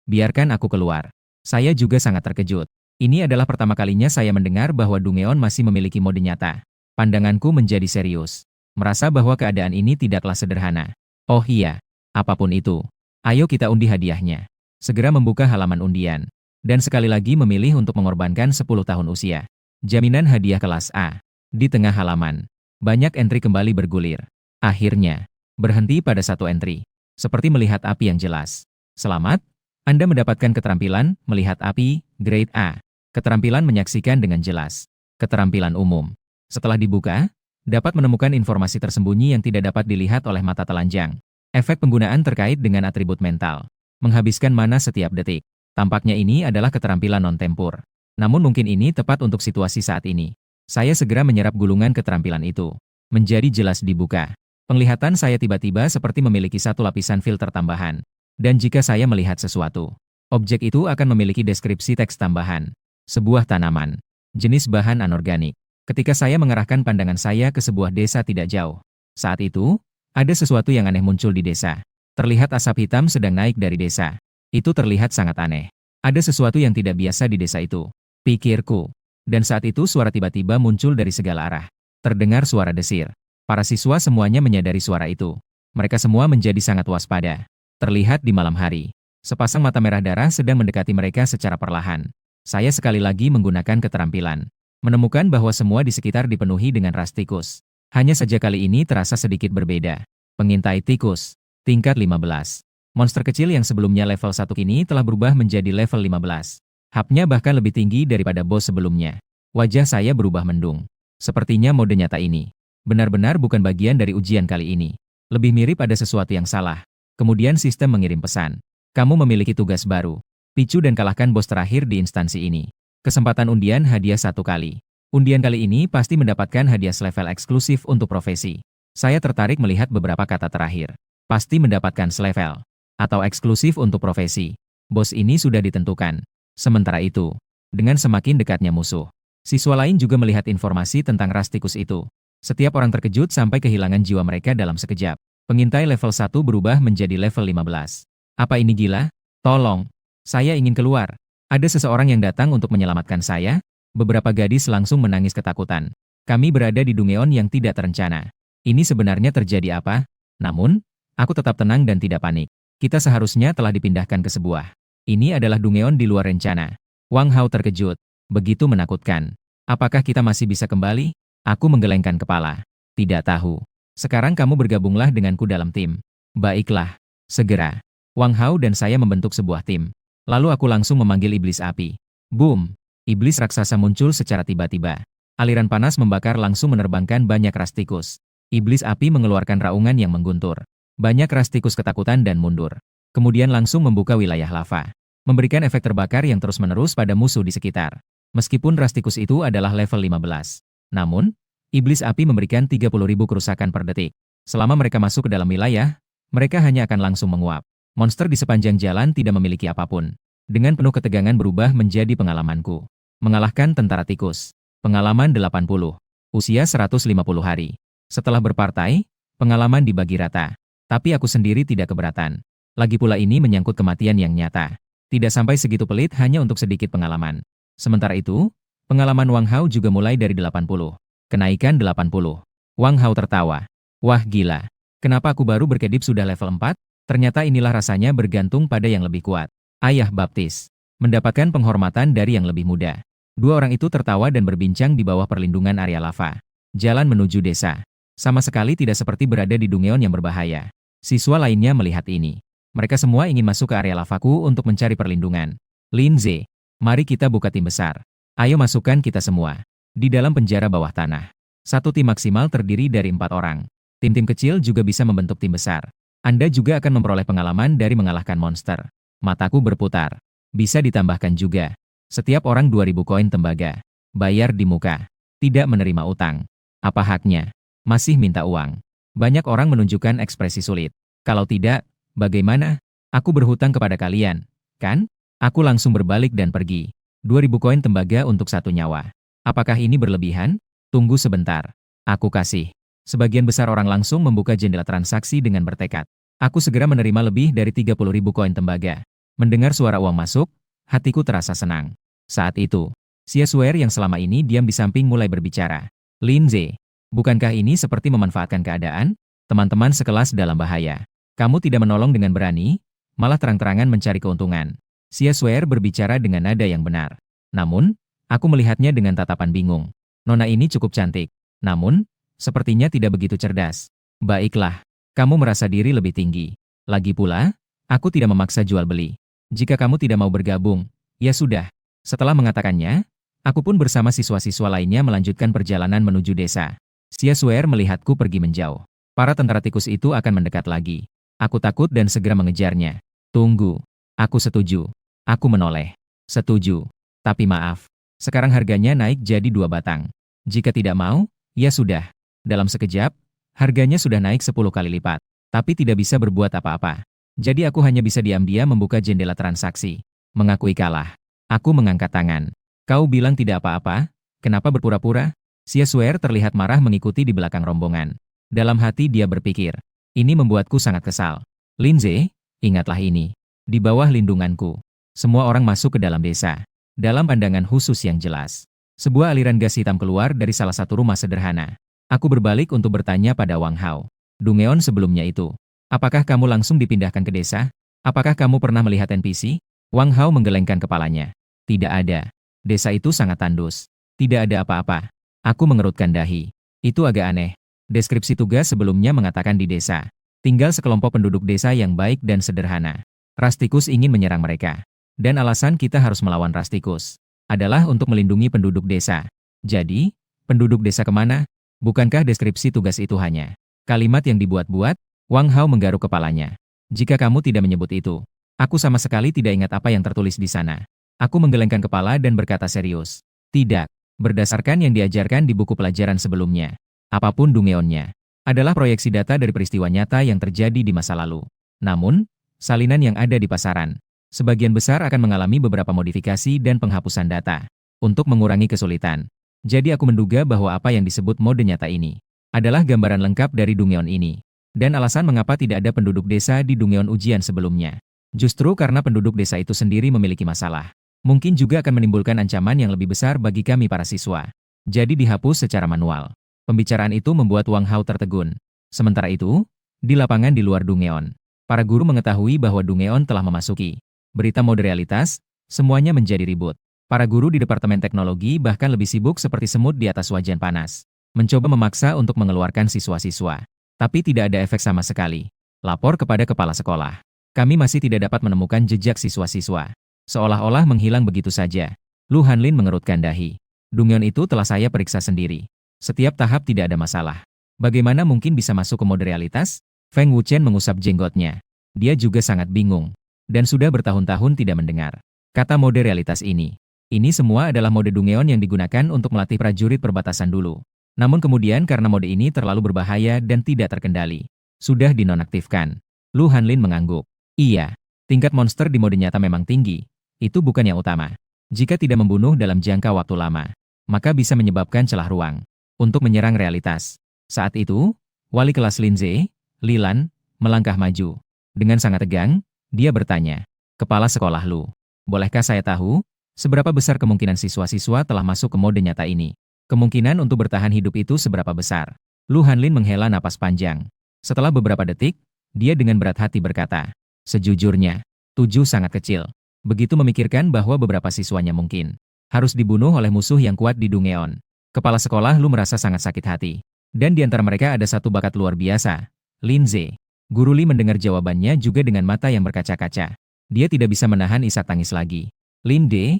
[SPEAKER 1] Biarkan aku keluar. Saya juga sangat terkejut. Ini adalah pertama kalinya saya mendengar bahwa Dungeon masih memiliki mode nyata. Pandanganku menjadi serius. Merasa bahwa keadaan ini tidaklah sederhana. Oh iya, apapun itu. Ayo kita undi hadiahnya. Segera membuka halaman undian. Dan sekali lagi memilih untuk mengorbankan 10 tahun usia. Jaminan hadiah kelas A. Di tengah halaman, banyak entry kembali bergulir. Akhirnya, berhenti pada satu entry. Seperti melihat api yang jelas. Selamat, Anda mendapatkan keterampilan melihat api, grade A. Keterampilan menyaksikan dengan jelas. Keterampilan umum. Setelah dibuka, dapat menemukan informasi tersembunyi yang tidak dapat dilihat oleh mata telanjang. Efek penggunaan terkait dengan atribut mental. Menghabiskan mana setiap detik. Tampaknya ini adalah keterampilan non-tempur. Namun mungkin ini tepat untuk situasi saat ini. Saya segera menyerap gulungan keterampilan itu. Menjadi jelas dibuka. Penglihatan saya tiba-tiba seperti memiliki satu lapisan filter tambahan. Dan jika saya melihat sesuatu, objek itu akan memiliki deskripsi teks tambahan. Sebuah tanaman. Jenis bahan anorganik. Ketika saya mengarahkan pandangan saya ke sebuah desa tidak jauh. Saat itu, ada sesuatu yang aneh muncul di desa. Terlihat asap hitam sedang naik dari desa. Itu terlihat sangat aneh. Ada sesuatu yang tidak biasa di desa itu, pikirku. Dan saat itu suara tiba-tiba muncul dari segala arah. Terdengar suara desir. Para siswa semuanya menyadari suara itu. Mereka semua menjadi sangat waspada. Terlihat di malam hari, sepasang mata merah darah sedang mendekati mereka secara perlahan. Saya sekali lagi menggunakan keterampilan. Menemukan bahwa semua di sekitar dipenuhi dengan ras tikus. Hanya saja kali ini terasa sedikit berbeda. Pengintai tikus, tingkat 15. Monster kecil yang sebelumnya level 1 kini telah berubah menjadi level 15. Hapnya bahkan lebih tinggi daripada bos sebelumnya. Wajah saya berubah mendung. Sepertinya mode nyata ini benar-benar bukan bagian dari ujian kali ini. Lebih mirip ada sesuatu yang salah. Kemudian sistem mengirim pesan. Kamu memiliki tugas baru. Picu dan kalahkan bos terakhir di instansi ini. Kesempatan undian hadiah 1 kali. Undian kali ini pasti mendapatkan hadiah level eksklusif untuk profesi. Saya tertarik melihat beberapa kata terakhir. Pasti mendapatkan level atau eksklusif untuk profesi. Bos ini sudah ditentukan. Sementara itu, dengan semakin dekatnya musuh, siswa lain juga melihat informasi tentang ras tikus itu. Setiap orang terkejut sampai kehilangan jiwa mereka dalam sekejap. Pengintai level 1 berubah menjadi level 15. Apa ini gila? Tolong. Saya ingin keluar. Ada seseorang yang datang untuk menyelamatkan saya. Beberapa gadis langsung menangis ketakutan. Kami berada di Dungeon yang tidak terencana. Ini sebenarnya terjadi apa? Namun, aku tetap tenang dan tidak panik. Kita seharusnya telah dipindahkan ke sebuah. Ini adalah Dungeon di luar rencana. Wang Hao terkejut. Begitu menakutkan. Apakah kita masih bisa kembali? Aku menggelengkan kepala. Tidak tahu. Sekarang kamu bergabunglah denganku dalam tim. Baiklah. Segera. Wang Hao dan saya membentuk sebuah tim. Lalu aku langsung memanggil iblis api. Boom! Iblis raksasa muncul secara tiba-tiba. Aliran panas membakar langsung menerbangkan banyak ras tikus. Iblis api mengeluarkan raungan yang mengguntur. Banyak ras tikus ketakutan dan mundur. Kemudian langsung membuka wilayah lava. Memberikan efek terbakar yang terus-menerus pada musuh di sekitar. Meskipun ras tikus itu adalah level 15. Namun, iblis api memberikan 30.000 kerusakan per detik. Selama mereka masuk ke dalam wilayah, mereka hanya akan langsung menguap. Monster di sepanjang jalan tidak memiliki apapun. Dengan penuh ketegangan berubah menjadi pengalamanku. Mengalahkan tentara tikus. Pengalaman 80. Usia 150 hari. Setelah berpartai, pengalaman dibagi rata. Tapi aku sendiri tidak keberatan. Lagi pula ini menyangkut kematian yang nyata. Tidak sampai segitu pelit hanya untuk sedikit pengalaman. Sementara itu, pengalaman Wang Hao juga mulai dari 80. Kenaikan 80. Wang Hao tertawa. Wah gila. Kenapa aku baru berkedip sudah level 4? Ternyata inilah rasanya bergantung pada yang lebih kuat. Ayah baptis. Mendapatkan penghormatan dari yang lebih muda. Dua orang itu tertawa dan berbincang di bawah perlindungan area lava. Jalan menuju desa. Sama sekali tidak seperti berada di Dungeon yang berbahaya. Siswa lainnya melihat ini. Mereka semua ingin masuk ke area lavaku untuk mencari perlindungan. Linze, mari kita buka tim besar. Ayo masukkan kita semua. Di dalam penjara bawah tanah. Satu tim maksimal terdiri dari 4 orang. Tim-tim kecil juga bisa membentuk tim besar. Anda juga akan memperoleh pengalaman dari mengalahkan monster. Mataku berputar. Bisa ditambahkan juga. Setiap orang 2.000 koin tembaga. Bayar di muka. Tidak menerima utang. Apa haknya? Masih minta uang. Banyak orang menunjukkan ekspresi sulit. Kalau tidak, bagaimana? Aku berhutang kepada kalian, kan? Aku langsung berbalik dan pergi. 2.000 koin tembaga untuk 1 nyawa. Apakah ini berlebihan? Tunggu sebentar. Aku kasih. Sebagian besar orang langsung membuka jendela transaksi dengan bertekad. Aku segera menerima lebih dari 30.000 koin tembaga. Mendengar suara uang masuk, hatiku terasa senang. Saat itu, Xie Suer yang selama ini diam di samping mulai berbicara. Linze, bukankah ini seperti memanfaatkan keadaan? Teman-teman sekelas dalam bahaya. Kamu tidak menolong dengan berani, malah terang-terangan mencari keuntungan. Xie Suer berbicara dengan nada yang benar. Namun, aku melihatnya dengan tatapan bingung. Nona ini cukup cantik. Namun, sepertinya tidak begitu cerdas. Baiklah, kamu merasa diri lebih tinggi. Lagi pula, aku tidak memaksa jual beli. Jika kamu tidak mau bergabung, ya sudah. Setelah mengatakannya, aku pun bersama siswa-siswa lainnya melanjutkan perjalanan menuju desa. Xie Suer melihatku pergi menjauh. Para tentara tikus itu akan mendekat lagi. Aku takut dan segera mengejarnya. Tunggu. Aku setuju. Aku menoleh. Setuju. Tapi maaf. Sekarang harganya naik jadi 2 batang. Jika tidak mau, ya sudah. Dalam sekejap, harganya sudah naik 10 kali lipat. Tapi tidak bisa berbuat apa-apa. Jadi aku hanya bisa diam-diam membuka jendela transaksi. Mengakui kalah. Aku mengangkat tangan. Kau bilang tidak apa-apa? Kenapa berpura-pura? Xie Suer terlihat marah mengikuti di belakang rombongan. Dalam hati dia berpikir. Ini membuatku sangat kesal. Linze, ingatlah ini. Di bawah lindunganku. Semua orang masuk ke dalam desa. Dalam pandangan khusus yang jelas. Sebuah aliran gas hitam keluar dari salah satu rumah sederhana. Aku berbalik untuk bertanya pada Wang Hao. Dungeon sebelumnya itu. Apakah kamu langsung dipindahkan ke desa? Apakah kamu pernah melihat NPC? Wang Hao menggelengkan kepalanya. Tidak ada. Desa itu sangat tandus. Tidak ada apa-apa. Aku mengerutkan dahi. Itu agak aneh. Deskripsi tugas sebelumnya mengatakan di desa. Tinggal sekelompok penduduk desa yang baik dan sederhana. Rustikus ingin menyerang mereka. Dan alasan kita harus melawan Rustikus adalah untuk melindungi penduduk desa. Jadi, penduduk desa kemana? Bukankah deskripsi tugas itu hanya kalimat yang dibuat-buat? Wang Hao menggaruk kepalanya. Jika kamu tidak menyebut itu, aku sama sekali tidak ingat apa yang tertulis di sana. Aku menggelengkan kepala dan berkata serius. Tidak, berdasarkan yang diajarkan di buku pelajaran sebelumnya. Apapun Dungeonnya, adalah proyeksi data dari peristiwa nyata yang terjadi di masa lalu. Namun, salinan yang ada di pasaran, sebagian besar akan mengalami beberapa modifikasi dan penghapusan data. Untuk mengurangi kesulitan. Jadi aku menduga bahwa apa yang disebut mode nyata ini, adalah gambaran lengkap dari Dungeon ini. Dan alasan mengapa tidak ada penduduk desa di Dungeon ujian sebelumnya. Justru karena penduduk desa itu sendiri memiliki masalah. Mungkin juga akan menimbulkan ancaman yang lebih besar bagi kami para siswa. Jadi dihapus secara manual. Pembicaraan itu membuat Wang Hao tertegun. Sementara itu, di lapangan di luar Dungeon, para guru mengetahui bahwa Dungeon telah memasuki berita mode realitas, semuanya menjadi ribut. Para guru di Departemen Teknologi bahkan lebih sibuk seperti semut di atas wajan panas. Mencoba memaksa untuk mengeluarkan siswa-siswa. Tapi tidak ada efek sama sekali. Lapor kepada kepala sekolah. Kami masih tidak dapat menemukan jejak siswa-siswa. Seolah-olah menghilang begitu saja. Lu Hanlin mengerutkan dahi. Dungeon itu telah saya periksa sendiri. Setiap tahap tidak ada masalah. Bagaimana mungkin bisa masuk ke mode realitas? Feng Wuchen mengusap jenggotnya. Dia juga sangat bingung. Dan sudah bertahun-tahun tidak mendengar kata mode realitas ini. Ini semua adalah mode Dungeon yang digunakan untuk melatih prajurit perbatasan dulu. Namun kemudian karena mode ini terlalu berbahaya dan tidak terkendali, sudah dinonaktifkan. Lu Hanlin mengangguk. Iya, tingkat monster di mode nyata memang tinggi. Itu bukan yang utama. Jika tidak membunuh dalam jangka waktu lama, maka bisa menyebabkan celah ruang untuk menyerang realitas. Saat itu, wali kelas Linze, Lilan, melangkah maju. Dengan sangat tegang, dia bertanya, "Kepala sekolah Lu, bolehkah saya tahu, seberapa besar kemungkinan siswa-siswa telah masuk ke mode nyata ini? Kemungkinan untuk bertahan hidup itu seberapa besar?" Lu Hanlin menghela napas panjang. Setelah beberapa detik, dia dengan berat hati berkata, "Sejujurnya, 7 sangat kecil." Begitu memikirkan bahwa beberapa siswanya mungkin harus dibunuh oleh musuh yang kuat di Dungeon. Kepala sekolah Lu merasa sangat sakit hati. Dan di antara mereka ada satu bakat luar biasa, Linze. Guru Li mendengar jawabannya juga dengan mata yang berkaca-kaca. Dia tidak bisa menahan isak tangis lagi. "Linde,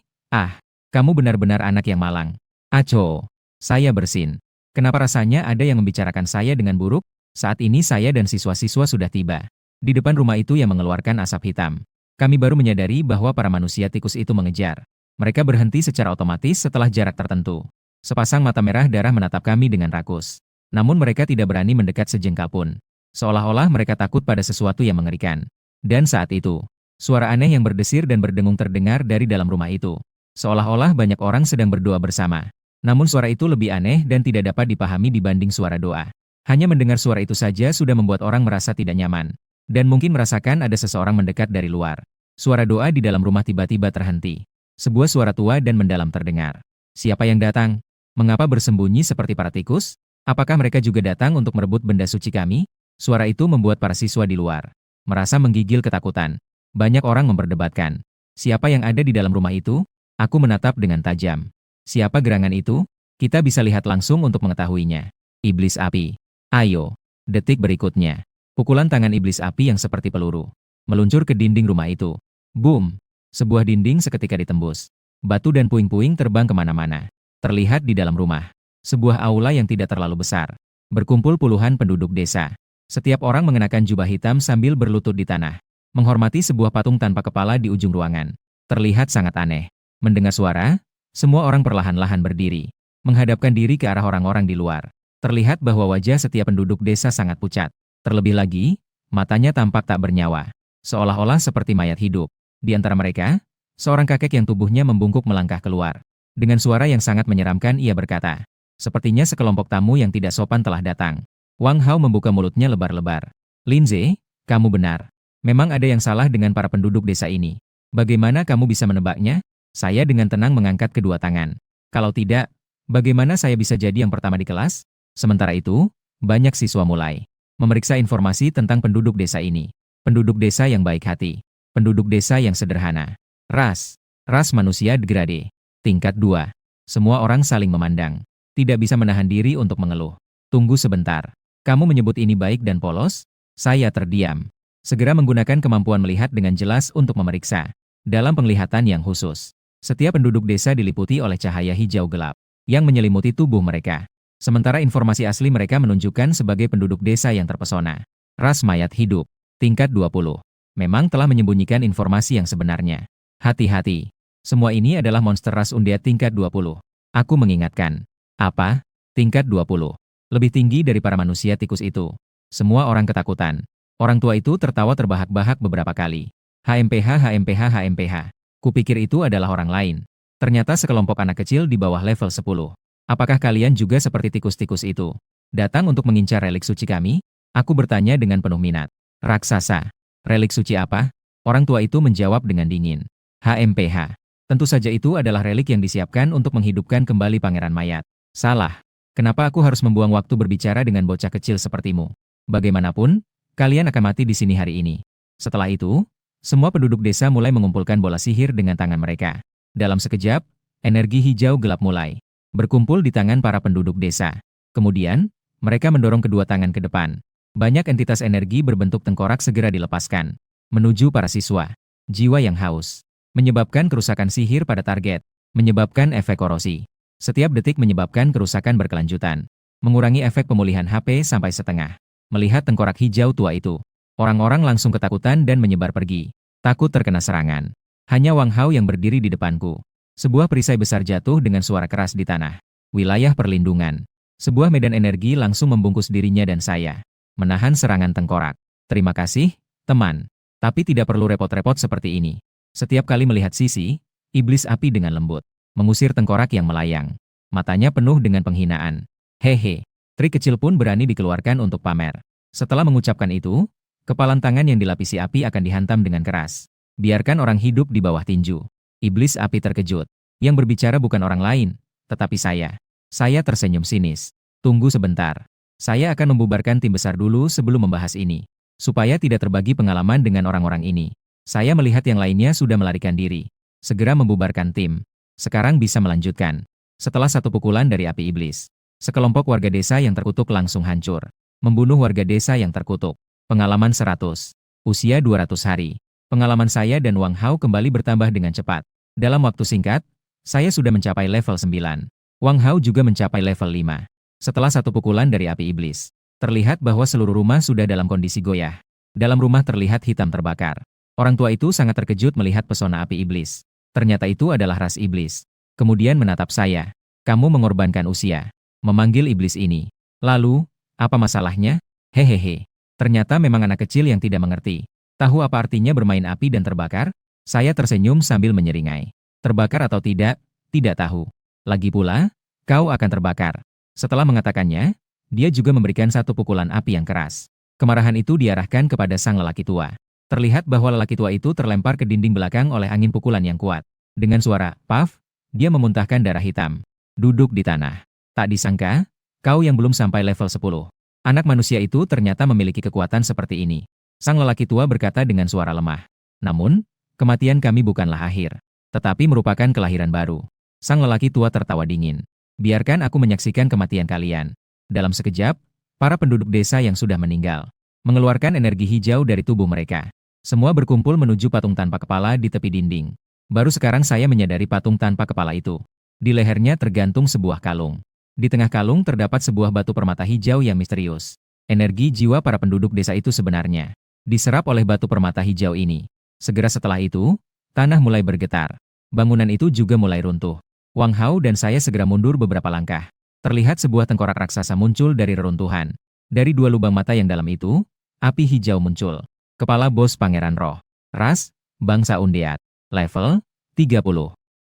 [SPEAKER 1] kamu benar-benar anak yang malang." "Aco, saya bersin. Kenapa rasanya ada yang membicarakan saya dengan buruk?" Saat ini saya dan siswa-siswa sudah tiba di depan rumah itu yang mengeluarkan asap hitam. Kami baru menyadari bahwa para manusia tikus itu mengejar. Mereka berhenti secara otomatis setelah jarak tertentu. Sepasang mata merah darah menatap kami dengan rakus. Namun mereka tidak berani mendekat sejengkal pun. Seolah-olah mereka takut pada sesuatu yang mengerikan. Dan saat itu, suara aneh yang berdesir dan berdengung terdengar dari dalam rumah itu. Seolah-olah banyak orang sedang berdoa bersama. Namun suara itu lebih aneh dan tidak dapat dipahami dibanding suara doa. Hanya mendengar suara itu saja sudah membuat orang merasa tidak nyaman. Dan mungkin merasakan ada seseorang mendekat dari luar. Suara doa di dalam rumah tiba-tiba terhenti. Sebuah suara tua dan mendalam terdengar. "Siapa yang datang? Mengapa bersembunyi seperti para tikus? Apakah mereka juga datang untuk merebut benda suci kami?" Suara itu membuat para siswa di luar merasa menggigil ketakutan. Banyak orang memperdebatkan. Siapa yang ada di dalam rumah itu? Aku menatap dengan tajam. Siapa gerangan itu? Kita bisa lihat langsung untuk mengetahuinya. Iblis api. Ayo. Detik berikutnya. Pukulan tangan iblis api yang seperti peluru meluncur ke dinding rumah itu. Boom! Sebuah dinding seketika ditembus. Batu dan puing-puing terbang kemana-mana. Terlihat di dalam rumah. Sebuah aula yang tidak terlalu besar. Berkumpul puluhan penduduk desa. Setiap orang mengenakan jubah hitam sambil berlutut di tanah. Menghormati sebuah patung tanpa kepala di ujung ruangan. Terlihat sangat aneh. Mendengar suara, semua orang perlahan-lahan berdiri. Menghadapkan diri ke arah orang-orang di luar. Terlihat bahwa wajah setiap penduduk desa sangat pucat. Terlebih lagi, matanya tampak tak bernyawa. Seolah-olah seperti mayat hidup. Di antara mereka, seorang kakek yang tubuhnya membungkuk melangkah keluar. Dengan suara yang sangat menyeramkan ia berkata, "Sepertinya sekelompok tamu yang tidak sopan telah datang." Wang Hao membuka mulutnya lebar-lebar. "Linze, kamu benar. Memang ada yang salah dengan para penduduk desa ini. Bagaimana kamu bisa menebaknya? Saya dengan tenang mengangkat kedua tangan. Kalau tidak, bagaimana saya bisa jadi yang pertama di kelas? Sementara itu, banyak siswa mulai memeriksa informasi tentang penduduk desa ini. Penduduk desa yang baik hati. Penduduk desa yang sederhana. Ras manusia degrade. Tingkat 2. Semua orang saling memandang. Tidak bisa menahan diri untuk mengeluh. Tunggu sebentar. Kamu menyebut ini baik dan polos? Saya terdiam. Segera menggunakan kemampuan melihat dengan jelas untuk memeriksa. Dalam penglihatan yang khusus, setiap penduduk desa diliputi oleh cahaya hijau gelap yang menyelimuti tubuh mereka. Sementara informasi asli mereka menunjukkan sebagai penduduk desa yang terpesona. Ras mayat hidup. Tingkat 20. Memang telah menyembunyikan informasi yang sebenarnya. Hati-hati. Semua ini adalah monster ras undead tingkat 20. Aku mengingatkan. Apa? Tingkat 20. Lebih tinggi dari para manusia tikus itu. Semua orang ketakutan. Orang tua itu tertawa terbahak-bahak beberapa kali. HMPH. Kupikir itu adalah orang lain. Ternyata sekelompok anak kecil di bawah level 10. Apakah kalian juga seperti tikus-tikus itu? Datang untuk mengincar relik suci kami? Aku bertanya dengan penuh minat. Raksasa. Relik suci apa? Orang tua itu menjawab dengan dingin. HMPH. Tentu saja itu adalah relik yang disiapkan untuk menghidupkan kembali pangeran mayat. Salah. Kenapa aku harus membuang waktu berbicara dengan bocah kecil sepertimu? Bagaimanapun, kalian akan mati di sini hari ini. Setelah itu, semua penduduk desa mulai mengumpulkan bola sihir dengan tangan mereka. Dalam sekejap, energi hijau gelap mulai berkumpul di tangan para penduduk desa. Kemudian, mereka mendorong kedua tangan ke depan. Banyak entitas energi berbentuk tengkorak segera dilepaskan menuju para siswa. Jiwa yang haus menyebabkan kerusakan sihir pada target, menyebabkan efek korosi. Setiap detik menyebabkan kerusakan berkelanjutan, mengurangi efek pemulihan HP sampai setengah. Melihat tengkorak hijau tua itu, orang-orang langsung ketakutan dan menyebar pergi. Takut terkena serangan. Hanya Wang Hao yang berdiri di depanku. Sebuah perisai besar jatuh dengan suara keras di tanah. Wilayah perlindungan. Sebuah medan energi langsung membungkus dirinya dan saya. Menahan serangan tengkorak. Terima kasih, teman. Tapi tidak perlu repot-repot seperti ini. Setiap kali melihat Sisi, iblis api dengan lembut mengusir tengkorak yang melayang. Matanya penuh dengan penghinaan. Hehe. Trik kecil pun berani dikeluarkan untuk pamer. Setelah mengucapkan itu, kepalan tangan yang dilapisi api akan dihantam dengan keras. Biarkan orang hidup di bawah tinju. Iblis api terkejut. Yang berbicara bukan orang lain, tetapi saya. Saya tersenyum sinis. Tunggu sebentar. Saya akan membubarkan tim besar dulu sebelum membahas ini. Supaya tidak terbagi pengalaman dengan orang-orang ini. Saya melihat yang lainnya sudah melarikan diri. Segera membubarkan tim. Sekarang bisa melanjutkan. Setelah satu pukulan dari api iblis, sekelompok warga desa yang terkutuk langsung hancur. Membunuh warga desa yang terkutuk. Pengalaman 100. Usia 200 hari. Pengalaman saya dan Wang Hao kembali bertambah dengan cepat. Dalam waktu singkat, saya sudah mencapai level 9. Wang Hao juga mencapai level 5. Setelah satu pukulan dari api iblis, terlihat bahwa seluruh rumah sudah dalam kondisi goyah. Dalam rumah terlihat hitam terbakar. Orang tua itu sangat terkejut melihat pesona api iblis. Ternyata itu adalah ras iblis. Kemudian menatap saya. Kamu mengorbankan usia. Memanggil iblis ini. Lalu, apa masalahnya? Hehehe. Ternyata memang anak kecil yang tidak mengerti. Tahu apa artinya bermain api dan terbakar? Saya tersenyum sambil menyeringai. Terbakar atau tidak tahu. Lagi pula, kau akan terbakar. Setelah mengatakannya, dia juga memberikan satu pukulan api yang keras. Kemarahan itu diarahkan kepada sang lelaki tua. Terlihat bahwa lelaki tua itu terlempar ke dinding belakang oleh angin pukulan yang kuat. Dengan suara, "Paf!" dia memuntahkan darah hitam. Duduk di tanah. Tak disangka, kau yang belum sampai level 10. Anak manusia itu ternyata memiliki kekuatan seperti ini. Sang lelaki tua berkata dengan suara lemah. Namun, kematian kami bukanlah akhir, tetapi merupakan kelahiran baru. Sang lelaki tua tertawa dingin. Biarkan aku menyaksikan kematian kalian. Dalam sekejap, para penduduk desa yang sudah meninggal mengeluarkan energi hijau dari tubuh mereka. Semua berkumpul menuju patung tanpa kepala di tepi dinding. Baru sekarang saya menyadari patung tanpa kepala itu. Di lehernya tergantung sebuah kalung. Di tengah kalung terdapat sebuah batu permata hijau yang misterius. Energi jiwa para penduduk desa itu sebenarnya diserap oleh batu permata hijau ini. Segera setelah itu, tanah mulai bergetar. Bangunan itu juga mulai runtuh. Wang Hao dan saya segera mundur beberapa langkah. Terlihat sebuah tengkorak raksasa muncul dari reruntuhan. Dari dua lubang mata yang dalam itu, api hijau muncul. Kepala bos Pangeran Roh. Ras, bangsa undead. Level 30.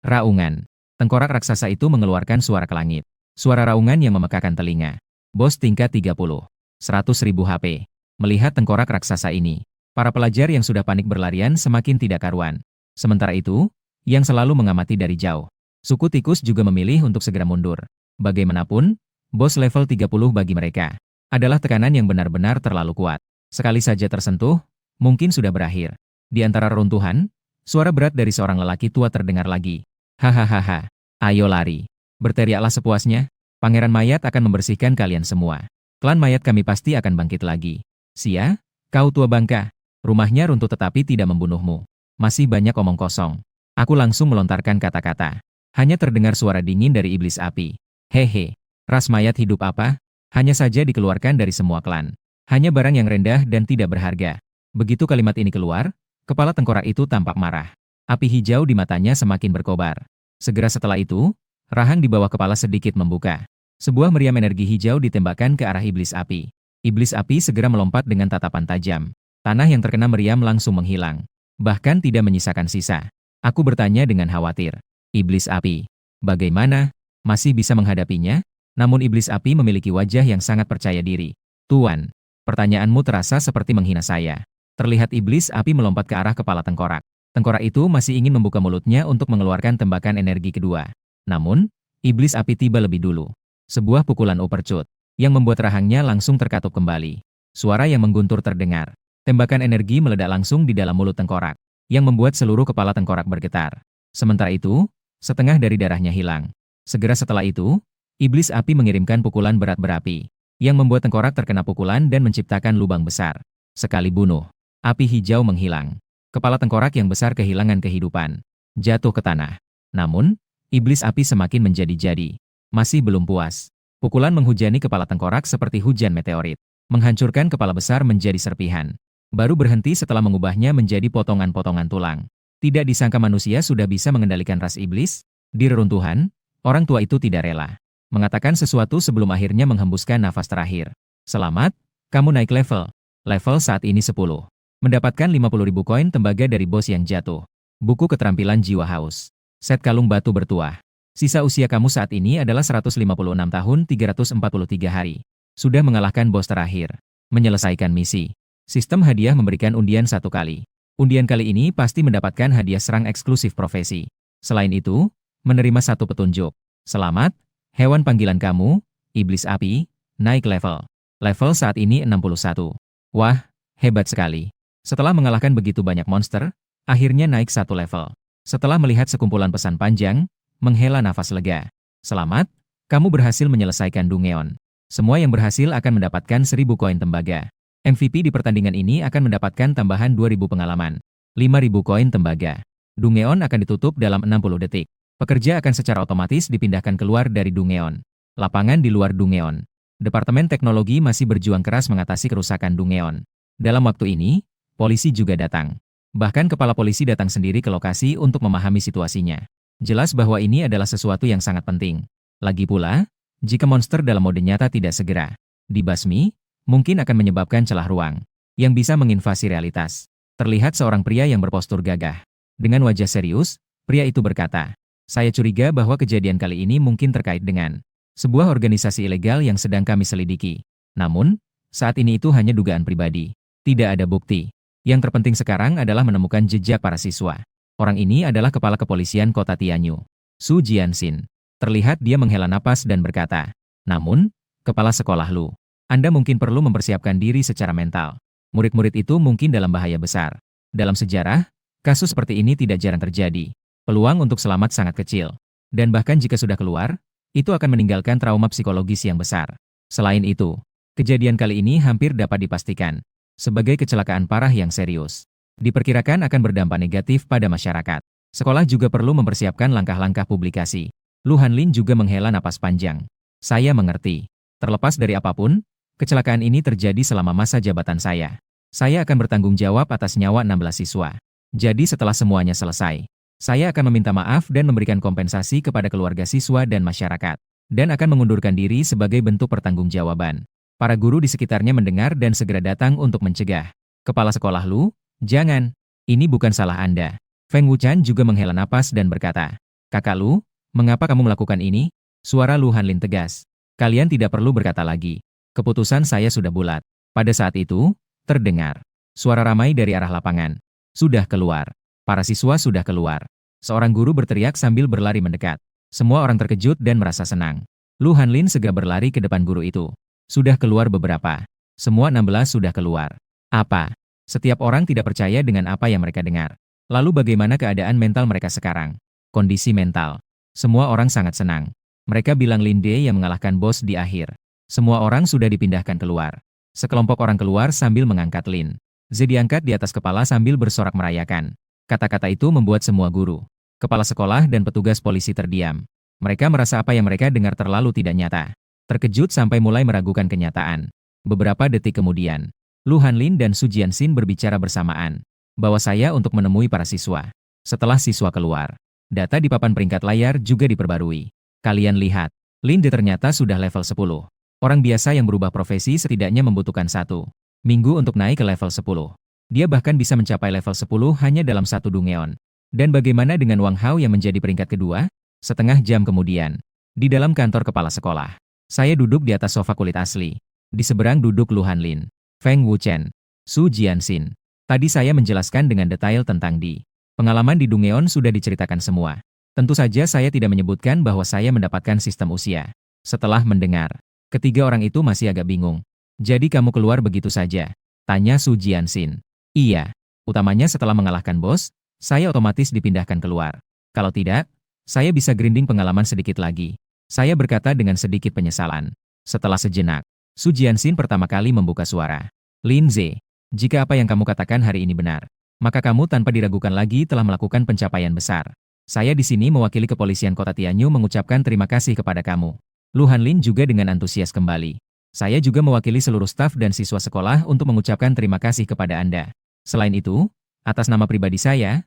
[SPEAKER 1] Raungan. Tengkorak raksasa itu mengeluarkan suara ke langit. Suara raungan yang memekakan telinga. Bos tingkat 30. 100.000 HP. Melihat tengkorak raksasa ini, para pelajar yang sudah panik berlarian semakin tidak karuan. Sementara itu, yang selalu mengamati dari jauh. Suku tikus juga memilih untuk segera mundur. Bagaimanapun, bos level 30 bagi mereka adalah tekanan yang benar-benar terlalu kuat. Sekali saja tersentuh, mungkin sudah berakhir. Di antara reruntuhan, suara berat dari seorang lelaki tua terdengar lagi. Hahaha, ayo lari. Berteriaklah sepuasnya, Pangeran Mayat akan membersihkan kalian semua. Klan mayat kami pasti akan bangkit lagi. Sia, kau tua bangka. Rumahnya runtuh tetapi tidak membunuhmu. Masih banyak omong kosong. Aku langsung melontarkan kata-kata. Hanya terdengar suara dingin dari iblis api. Hehe, ras mayat hidup apa? Hanya saja dikeluarkan dari semua klan. Hanya barang yang rendah dan tidak berharga. Begitu kalimat ini keluar, kepala tengkorak itu tampak marah. Api hijau di matanya semakin berkobar. Segera setelah itu, rahang di bawah kepala sedikit membuka. Sebuah meriam energi hijau ditembakkan ke arah iblis api. Iblis api segera melompat dengan tatapan tajam. Tanah yang terkena meriam langsung menghilang. Bahkan tidak menyisakan sisa. Aku bertanya dengan khawatir. Iblis api, bagaimana? Masih bisa menghadapinya? Namun iblis api memiliki wajah yang sangat percaya diri. Tuan, pertanyaanmu terasa seperti menghina saya. Terlihat iblis api melompat ke arah kepala tengkorak. Tengkorak itu masih ingin membuka mulutnya untuk mengeluarkan tembakan energi kedua. Namun, iblis api tiba lebih dulu. Sebuah pukulan uppercut yang membuat rahangnya langsung terkatup kembali. Suara yang mengguntur terdengar. Tembakan energi meledak langsung di dalam mulut tengkorak, yang membuat seluruh kepala tengkorak bergetar. Sementara itu, setengah dari darahnya hilang. Segera setelah itu, iblis api mengirimkan pukulan berat berapi, yang membuat tengkorak terkena pukulan dan menciptakan lubang besar. Sekali bunuh, api hijau menghilang. Kepala tengkorak yang besar kehilangan kehidupan, jatuh ke tanah. Namun, iblis api semakin menjadi-jadi. Masih belum puas. Pukulan menghujani kepala tengkorak seperti hujan meteorit, menghancurkan kepala besar menjadi serpihan. Baru berhenti setelah mengubahnya menjadi potongan-potongan tulang. Tidak disangka manusia sudah bisa mengendalikan ras iblis. Di reruntuhan, orang tua itu tidak rela mengatakan sesuatu sebelum akhirnya menghembuskan nafas terakhir. Selamat, kamu naik level. Level saat ini 10. Mendapatkan 50.000 koin tembaga dari bos yang jatuh. Buku keterampilan jiwa haus. Set kalung batu bertuah. Sisa usia kamu saat ini adalah 156 tahun 343 hari. Sudah mengalahkan bos terakhir. Menyelesaikan misi. Sistem hadiah memberikan undian 1 kali. Undian kali ini pasti mendapatkan hadiah serang eksklusif profesi. Selain itu, menerima 1 petunjuk. Selamat, hewan panggilan kamu, iblis api, naik level. Level saat ini 61. Wah, hebat sekali. Setelah mengalahkan begitu banyak monster, akhirnya naik 1 level. Setelah melihat sekumpulan pesan panjang, menghela nafas lega. Selamat, kamu berhasil menyelesaikan Dungeon. Semua yang berhasil akan mendapatkan 1000 koin tembaga. MVP di pertandingan ini akan mendapatkan tambahan 2000 pengalaman. 5000 koin tembaga. Dungeon akan ditutup dalam 60 detik. Pekerja akan secara otomatis dipindahkan keluar dari Dungeon. Lapangan di luar Dungeon. Departemen Teknologi masih berjuang keras mengatasi kerusakan Dungeon. Dalam waktu ini, polisi juga datang. Bahkan kepala polisi datang sendiri ke lokasi untuk memahami situasinya. Jelas bahwa ini adalah sesuatu yang sangat penting. Lagi pula, jika monster dalam mode nyata tidak segera dibasmi, mungkin akan menyebabkan celah ruang yang bisa menginvasi realitas. Terlihat seorang pria yang berpostur gagah. Dengan wajah serius, pria itu berkata, "Saya curiga bahwa kejadian kali ini mungkin terkait dengan sebuah organisasi ilegal yang sedang kami selidiki. Namun, saat ini itu hanya dugaan pribadi. Tidak ada bukti. Yang terpenting sekarang adalah menemukan jejak para siswa." Orang ini adalah kepala kepolisian kota Tianyu, Su Jianxin. Terlihat dia menghela napas dan berkata, "Namun, kepala sekolah Lu, Anda mungkin perlu mempersiapkan diri secara mental. Murid-murid itu mungkin dalam bahaya besar. Dalam sejarah, kasus seperti ini tidak jarang terjadi. Peluang untuk selamat sangat kecil. Dan bahkan jika sudah keluar, itu akan meninggalkan trauma psikologis yang besar. Selain itu, kejadian kali ini hampir dapat dipastikan sebagai kecelakaan parah yang serius. Diperkirakan akan berdampak negatif pada masyarakat. Sekolah juga perlu mempersiapkan langkah-langkah publikasi." Lu Hanlin juga menghela napas panjang. "Saya mengerti. Terlepas dari apapun, kecelakaan ini terjadi selama masa jabatan saya. Saya akan bertanggung jawab atas nyawa 16 siswa. Jadi setelah semuanya selesai, saya akan meminta maaf dan memberikan kompensasi kepada keluarga siswa dan masyarakat. Dan akan mengundurkan diri sebagai bentuk pertanggungjawaban." Para guru di sekitarnya mendengar dan segera datang untuk mencegah. "Kepala sekolah Lu, jangan. Ini bukan salah Anda." Feng Wuchan juga menghela napas dan berkata, "Kakak Lu, mengapa kamu melakukan ini?" Suara Lu Hanlin tegas. "Kalian tidak perlu berkata lagi. Keputusan saya sudah bulat." Pada saat itu, terdengar suara ramai dari arah lapangan. "Sudah keluar." Para siswa sudah keluar. Seorang guru berteriak sambil berlari mendekat. Semua orang terkejut dan merasa senang. Lu Hanlin segera berlari ke depan guru itu. Sudah keluar beberapa. Semua 16 sudah keluar. Apa? Setiap orang tidak percaya dengan apa yang mereka dengar. Lalu bagaimana keadaan mental mereka sekarang? Kondisi mental. Semua orang sangat senang. Mereka bilang Linde yang mengalahkan bos di akhir. Semua orang sudah dipindahkan keluar. Sekelompok orang keluar sambil mengangkat Lin. Z diangkat di atas kepala sambil bersorak merayakan. Kata-kata itu membuat semua guru, kepala sekolah dan petugas polisi terdiam. Mereka merasa apa yang mereka dengar terlalu tidak nyata. Terkejut sampai mulai meragukan kenyataan. Beberapa detik kemudian, Lu Hanlin dan Su Jianxin berbicara bersamaan. Bawa saya untuk menemui para siswa. Setelah siswa keluar, data di papan peringkat layar juga diperbarui. Kalian lihat, Linde ternyata sudah level 10. Orang biasa yang berubah profesi setidaknya membutuhkan 1 minggu untuk naik ke level 10. Dia bahkan bisa mencapai level 10 hanya dalam 1 dungeon. Dan bagaimana dengan Wang Hao yang menjadi peringkat kedua? Setengah jam kemudian, di dalam kantor kepala sekolah, saya duduk di atas sofa kulit asli. Di seberang duduk Lu Hanlin, Feng Wuchen, Su Jianxin. Tadi saya menjelaskan dengan detail tentang pengalaman di Dungeon sudah diceritakan semua. Tentu saja saya tidak menyebutkan bahwa saya mendapatkan sistem usia. Setelah mendengar, ketiga orang itu masih agak bingung. Jadi kamu keluar begitu saja? Tanya Su Jianxin. Iya, utamanya setelah mengalahkan bos, saya otomatis dipindahkan keluar. Kalau tidak, saya bisa grinding pengalaman sedikit lagi. Saya berkata dengan sedikit penyesalan. Setelah sejenak, Su Jianxin pertama kali membuka suara. Lin Ze, jika apa yang kamu katakan hari ini benar, maka kamu tanpa diragukan lagi telah melakukan pencapaian besar. Saya di sini mewakili kepolisian kota Tianyu mengucapkan terima kasih kepada kamu. Lu Hanlin juga dengan antusias kembali. Saya juga mewakili seluruh staf dan siswa sekolah untuk mengucapkan terima kasih kepada Anda. Selain itu, atas nama pribadi saya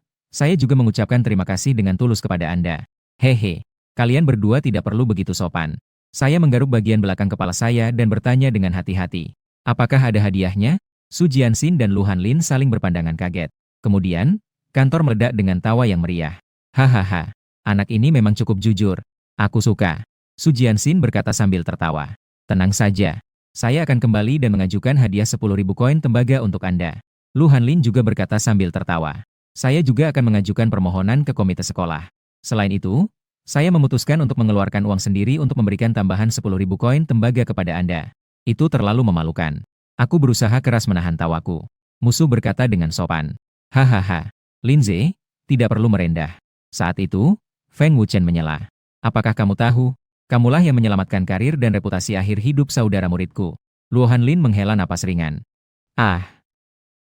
[SPEAKER 1] juga mengucapkan terima kasih dengan tulus kepada Anda. Hehe, kalian berdua tidak perlu begitu sopan. Saya menggaruk bagian belakang kepala saya dan bertanya dengan hati-hati. Apakah ada hadiahnya? Su Jianxin dan Lu Hanlin saling berpandangan kaget. Kemudian, kantor meledak dengan tawa yang meriah. Hahaha, anak ini memang cukup jujur. Aku suka. Su Jianxin berkata sambil tertawa. Tenang saja, saya akan kembali dan mengajukan hadiah 10.000 koin tembaga untuk Anda. Lu Hanlin juga berkata sambil tertawa. Saya juga akan mengajukan permohonan ke komite sekolah. Selain itu, saya memutuskan untuk mengeluarkan uang sendiri untuk memberikan tambahan 10.000 koin tembaga kepada Anda. Itu terlalu memalukan. Aku berusaha keras menahan tawaku. Musuh berkata dengan sopan. Hahaha, Lin Ze, tidak perlu merendah. Saat itu, Feng Wuchen menyela. Apakah kamu tahu? Kamulah yang menyelamatkan karir dan reputasi akhir hidup saudara muridku. Lu Hanlin menghela napas ringan.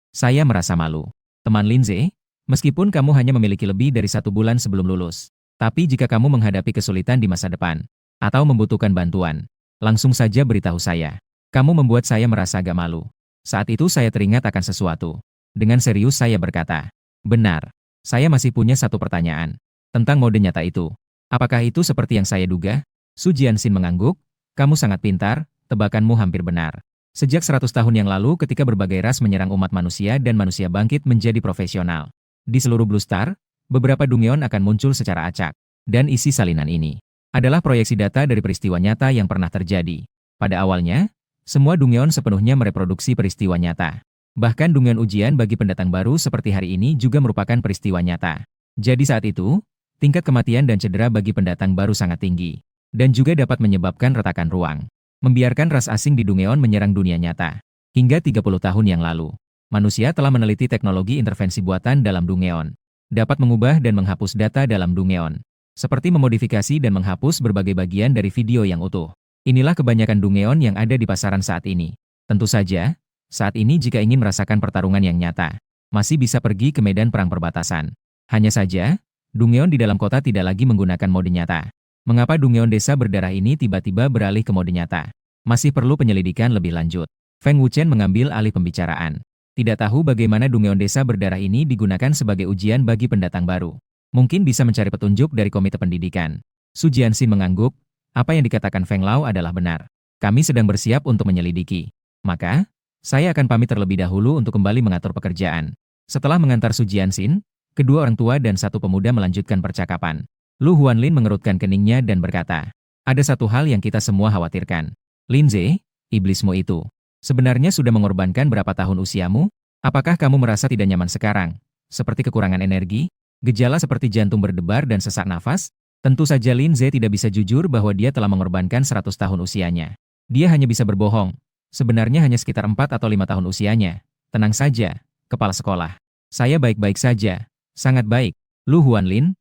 [SPEAKER 1] Saya merasa malu. Teman Lin Ze, meskipun kamu hanya memiliki lebih dari 1 bulan sebelum lulus, tapi jika kamu menghadapi kesulitan di masa depan, atau membutuhkan bantuan, langsung saja beritahu saya. Kamu membuat saya merasa agak malu. Saat itu saya teringat akan sesuatu. Dengan serius saya berkata, benar, saya masih punya satu pertanyaan. Tentang mode nyata itu. Apakah itu seperti yang saya duga? Su Jianxin mengangguk, kamu sangat pintar, tebakanmu hampir benar. Sejak 100 tahun yang lalu ketika berbagai ras menyerang umat manusia dan manusia bangkit menjadi profesional. Di seluruh Blue Star, beberapa Dungeon akan muncul secara acak. Dan isi salinan ini adalah proyeksi data dari peristiwa nyata yang pernah terjadi. Pada awalnya, semua Dungeon sepenuhnya mereproduksi peristiwa nyata. Bahkan Dungeon ujian bagi pendatang baru seperti hari ini juga merupakan peristiwa nyata. Jadi saat itu, tingkat kematian dan cedera bagi pendatang baru sangat tinggi. Dan juga dapat menyebabkan retakan ruang. Membiarkan ras asing di Dungeon menyerang dunia nyata. Hingga 30 tahun yang lalu, manusia telah meneliti teknologi intervensi buatan dalam Dungeon. Dapat mengubah dan menghapus data dalam Dungeon. Seperti memodifikasi dan menghapus berbagai bagian dari video yang utuh. Inilah kebanyakan Dungeon yang ada di pasaran saat ini. Tentu saja, saat ini jika ingin merasakan pertarungan yang nyata, masih bisa pergi ke medan perang perbatasan. Hanya saja, Dungeon di dalam kota tidak lagi menggunakan mode nyata. Mengapa Dungeon desa berdarah ini tiba-tiba beralih ke mode nyata? Masih perlu penyelidikan lebih lanjut. Feng Wuchen mengambil alih pembicaraan. Tidak tahu bagaimana Dungeon desa berdarah ini digunakan sebagai ujian bagi pendatang baru. Mungkin bisa mencari petunjuk dari komite pendidikan. Su Jianxin mengangguk, apa yang dikatakan Feng Lao adalah benar. Kami sedang bersiap untuk menyelidiki. Maka, saya akan pamit terlebih dahulu untuk kembali mengatur pekerjaan. Setelah mengantar Su Jianxin, kedua orang tua dan satu pemuda melanjutkan percakapan. Lu Hanlin mengerutkan keningnya dan berkata, ada satu hal yang kita semua khawatirkan. Lin Ze, iblismu itu, sebenarnya sudah mengorbankan berapa tahun usiamu? Apakah kamu merasa tidak nyaman sekarang? seperti kekurangan energi, gejala seperti jantung berdebar dan sesak nafas. Tentu saja Linze tidak bisa jujur bahwa dia telah mengorbankan 100 tahun usianya. Dia hanya bisa berbohong. Sebenarnya hanya sekitar 4 atau 5 tahun usianya. Tenang saja, kepala sekolah. Saya baik-baik saja. Sangat baik. Lu Huanlin,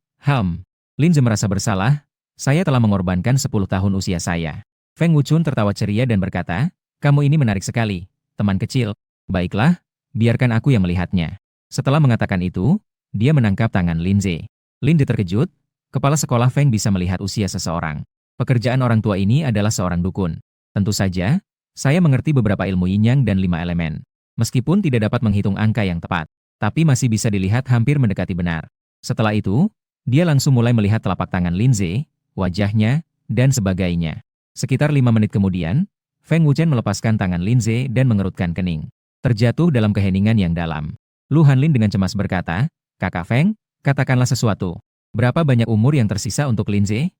[SPEAKER 1] Linze merasa bersalah. Saya telah mengorbankan 10 tahun usia saya. Feng Wuchun tertawa ceria dan berkata, kamu ini menarik sekali, teman kecil. Baiklah, biarkan aku yang melihatnya. Setelah mengatakan itu, dia menangkap tangan Linze. Linze terkejut. Kepala sekolah Feng bisa melihat usia seseorang. Pekerjaan orang tua ini adalah seorang dukun. Tentu saja, saya mengerti beberapa ilmu yin yang dan 5 elemen. Meskipun tidak dapat menghitung angka yang tepat, tapi masih bisa dilihat hampir mendekati benar. Setelah itu, dia langsung mulai melihat telapak tangan Linze, wajahnya, dan sebagainya. Sekitar 5 menit kemudian, Feng Wuchen melepaskan tangan Linze dan mengerutkan kening. Terjatuh dalam keheningan yang dalam. Lu Hanlin dengan cemas berkata, Kakak Feng, katakanlah sesuatu. Berapa banyak umur yang tersisa untuk Linze?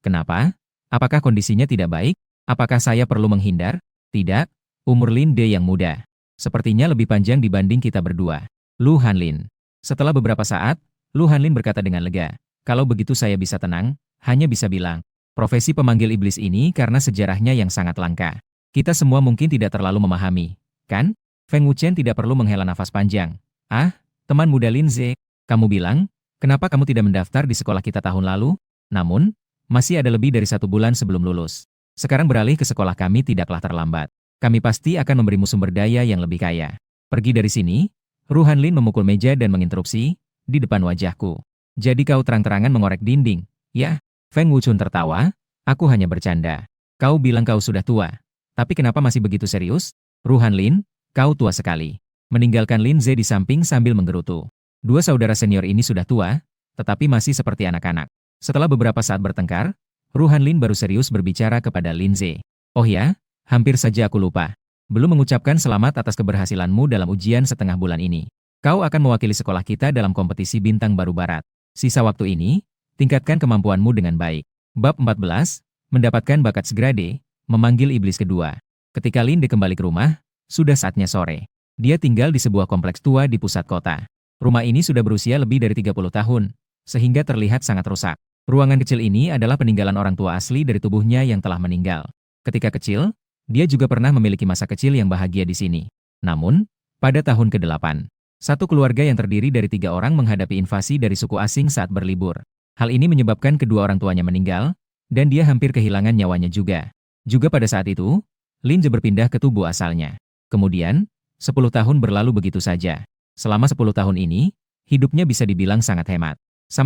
[SPEAKER 1] Kenapa? Apakah kondisinya tidak baik? Apakah saya perlu menghindar? Tidak, umur Linde yang muda. Sepertinya lebih panjang dibanding kita berdua. Lu Hanlin. Setelah beberapa saat, Lu Hanlin berkata dengan lega, kalau begitu saya bisa tenang, hanya bisa bilang, profesi pemanggil iblis ini karena sejarahnya yang sangat langka. Kita semua mungkin tidak terlalu memahami, kan? Feng Wuchen tidak perlu menghela nafas panjang. Ah, teman muda Linze, kamu bilang, kenapa kamu tidak mendaftar di sekolah kita tahun lalu? Namun, masih ada lebih dari 1 bulan sebelum lulus. Sekarang beralih ke sekolah kami tidaklah terlambat. Kami pasti akan memberimu sumber daya yang lebih kaya. Pergi dari sini. Ru Hanlin memukul meja dan menginterupsi, di depan wajahku. Jadi kau terang-terangan mengorek dinding, ya? Feng Wuchun tertawa, aku hanya bercanda. Kau bilang kau sudah tua. Tapi kenapa masih begitu serius? Ru Hanlin, kau tua sekali. Meninggalkan Linze di samping sambil menggerutu. Dua saudara senior ini sudah tua, tetapi masih seperti anak-anak. Setelah beberapa saat bertengkar, Ru Hanlin baru serius berbicara kepada Linze. Oh ya, hampir saja aku lupa. Belum mengucapkan selamat atas keberhasilanmu dalam ujian setengah bulan ini. Kau akan mewakili sekolah kita dalam kompetisi bintang baru barat. Sisa waktu ini, tingkatkan kemampuanmu dengan baik. Bab 14, mendapatkan bakat segrade, memanggil iblis kedua. Ketika Linde kembali ke rumah, sudah saatnya sore. Dia tinggal di sebuah kompleks tua di pusat kota. Rumah ini sudah berusia lebih dari 30 tahun, sehingga terlihat sangat rusak. Ruangan kecil ini adalah peninggalan orang tua asli dari tubuhnya yang telah meninggal. Ketika kecil, dia juga pernah memiliki masa kecil yang bahagia di sini. Namun, pada tahun ke-8, satu keluarga yang terdiri dari 3 orang menghadapi invasi dari suku asing saat berlibur. Hal ini menyebabkan kedua orang tuanya meninggal, dan dia hampir kehilangan nyawanya juga. Juga pada saat itu, Linze berpindah ke tubuh asalnya. Kemudian, 10 tahun berlalu begitu saja. Selama 10 tahun ini, hidupnya bisa dibilang sangat hemat.